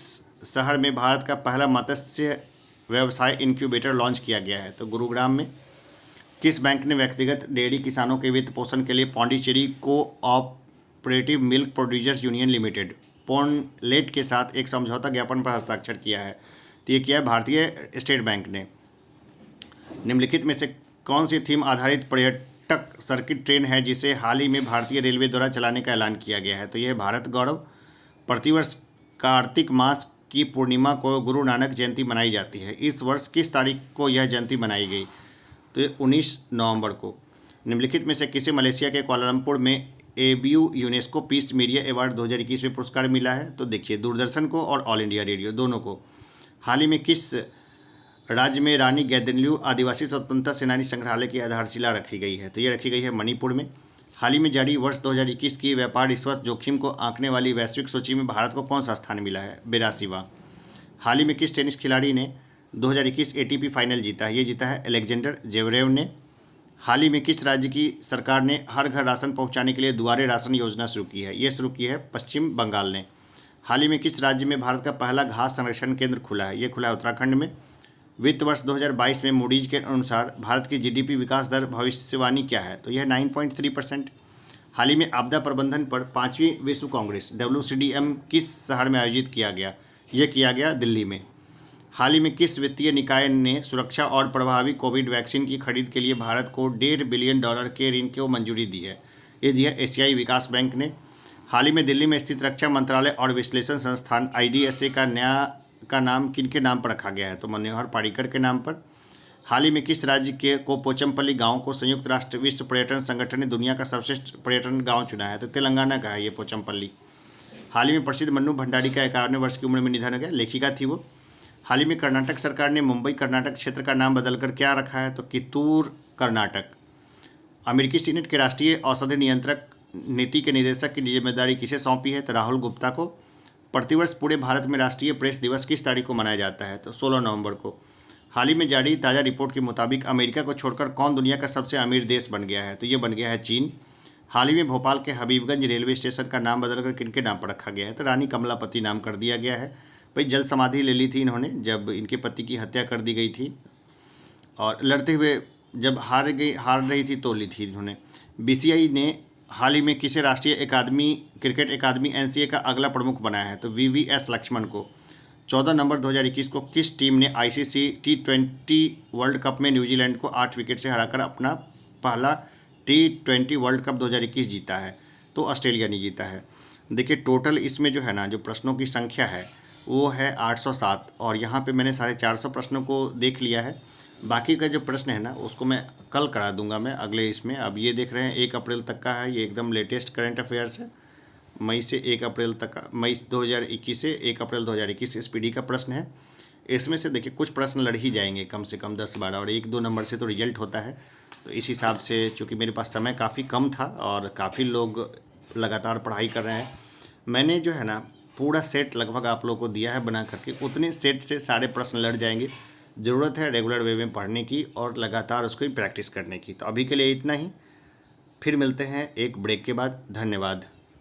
शहर में भारत का पहला मत्स्य व्यवसाय इंक्यूबेटर लॉन्च किया गया है? तो गुरुग्राम में। किस बैंक ने व्यक्तिगत डेयरी किसानों के वित्त पोषण के लिए Pondicherry cooperative milk producers union limited Ponlait के साथ एक समझौता ज्ञापन पर हस्ताक्षर किया है? तो ये किया है भारतीय स्टेट बैंक ने। निम्नलिखित में से कौन सी थीम आधारित पर्यटक सर्किट ट्रेन है जिसे हाल ही में भारतीय रेलवे द्वारा चलाने का ऐलान किया गया है? तो यह भारत गौरव। प्रतिवर्ष कार्तिक मास की पूर्णिमा को गुरु नानक जयंती मनाई जाती है। इस वर्ष किस तारीख को यह जयंती मनाई गई? तो 19 नवंबर को। निम्नलिखित में से किसे मलेशिया के कुआलालंपुर में ABU UNESCO peace media award 2021 में पुरस्कार मिला है? तो देखिए दूरदर्शन को और ऑल इंडिया रेडियो दोनों को। हाल ही में किस राज्य में रानी गैदनल्यू आदिवासी स्वतंत्रता सेनानी संग्रहालय की आधारशिला रखी गई है? तो ये रखी गई है मणिपुर में। हाल ही में जारी वर्ष 2021 की व्यापार रिश्वत जोखिम को आंकने वाली वैश्विक सूची में भारत को कौन सा स्थान मिला है? 82वां। हाल ही में किस टेनिस खिलाड़ी ने 2021 ATP फाइनल जीता है? ये जीता है अलेक्जेंडर जेवरेव ने। हाल ही में किस राज्य की सरकार ने हर घर राशन पहुंचाने के लिए दुआरे राशन योजना शुरू की है? ये शुरू की है पश्चिम बंगाल ने। हाल ही में किस राज्य में भारत का पहला घास संरक्षण केंद्र खुला है? ये खुला है उत्तराखंड में। वित्त वर्ष 2022 में मूडीज के अनुसार भारत की जीडीपी विकास दर भविष्यवाणी क्या है? तो यह 9.3%। हाल ही में आपदा प्रबंधन पर 5वीं विश्व कांग्रेस WCDM किस शहर में आयोजित किया गया? यह किया गया दिल्ली में। हाल ही में किस वित्तीय निकाय ने सुरक्षा और प्रभावी कोविड वैक्सीन की खरीद के लिए भारत को $1.5 बिलियन के ऋण को मंजूरी दी है? ये दिया एशियाई विकास बैंक ने। हाल ही में दिल्ली में स्थित रक्षा मंत्रालय और विश्लेषण संस्थान IDSA का नाम किनके नाम पर रखा गया है? तो मनोहर पर्रिकर के नाम पर। हाल ही में किस राज्य के को पोचमपल्ली गांव को संयुक्त राष्ट्र विश्व पर्यटन संगठन ने दुनिया का सर्वश्रेष्ठ पर्यटन गांव चुना है? तो तेलंगाना का है ये पोचमपल्ली। हाल ही में प्रसिद्ध मन्नू भंडारी का 51वें वर्ष की उम्र में निधन हो गया, लेखिका थी वो। हाल ही में कर्नाटक सरकार ने मुंबई कर्नाटक क्षेत्र का नाम बदलकर क्या रखा है? तो कित्तूर कर्नाटक। अमेरिकी सीनेट के राष्ट्रीय औषधि नियंत्रक नीति के निदेशक की जिम्मेदारी किसे सौंपी है? तो राहुल गुप्ता को। प्रतिवर्ष पूरे भारत में राष्ट्रीय प्रेस दिवस किस तारीख को मनाया जाता है? तो 16 नवंबर को। हाल ही में जारी ताज़ा रिपोर्ट के मुताबिक अमेरिका को छोड़कर कौन दुनिया का सबसे अमीर देश बन गया है? तो ये बन गया है चीन। हाल ही में भोपाल के हबीबगंज रेलवे स्टेशन का नाम बदलकर किनके नाम पर रखा गया है? तो रानी कमलापति नाम कर दिया गया है। भाई जल समाधि ले ली थी इन्होंने जब इनके पति की हत्या कर दी गई थी, और लड़ते हुए जब हार रही थी तो ली थी इन्होंने। BCI ने हाल ही में किसे राष्ट्रीय क्रिकेट अकादमी NCA का अगला प्रमुख बनाया है? तो VVS लक्ष्मण को। 14 नवंबर 2021 को किस टीम ने ICC T20 वर्ल्ड कप में न्यूजीलैंड को 8 विकेट से हराकर अपना पहला T20 वर्ल्ड कप 2021 जीता है? तो ऑस्ट्रेलिया ने जीता है। देखिए टोटल इसमें जो है ना, जो प्रश्नों की संख्या है वो है 807, और यहाँ पे मैंने 450 प्रश्नों को देख लिया है। बाकी का जो प्रश्न है ना उसको मैं कल करा दूंगा मैं अगले इसमें। अब ये देख रहे हैं 1 अप्रैल तक का है, ये एकदम लेटेस्ट करंट अफेयर्स है। मई 2021 से 1 अप्रैल 2021 SPD का प्रश्न है। इसमें से देखिए कुछ प्रश्न लड़ ही जाएंगे कम से कम 10-12, और 1-2 नंबर से तो रिजल्ट होता है। तो इस हिसाब से चूँकि मेरे पास समय काफ़ी कम था और काफ़ी लोग लगातार पढ़ाई कर रहे हैं, मैंने जो है ना पूरा सेट लगभग आप लोगों को दिया है बना करके। उतने सेट से सारे प्रश्न लड़ जाएंगे। ज़रूरत है रेगुलर वे में पढ़ने की और लगातार उसको प्रैक्टिस करने की। तो अभी के लिए इतना ही, फिर मिलते हैं एक ब्रेक के बाद। धन्यवाद।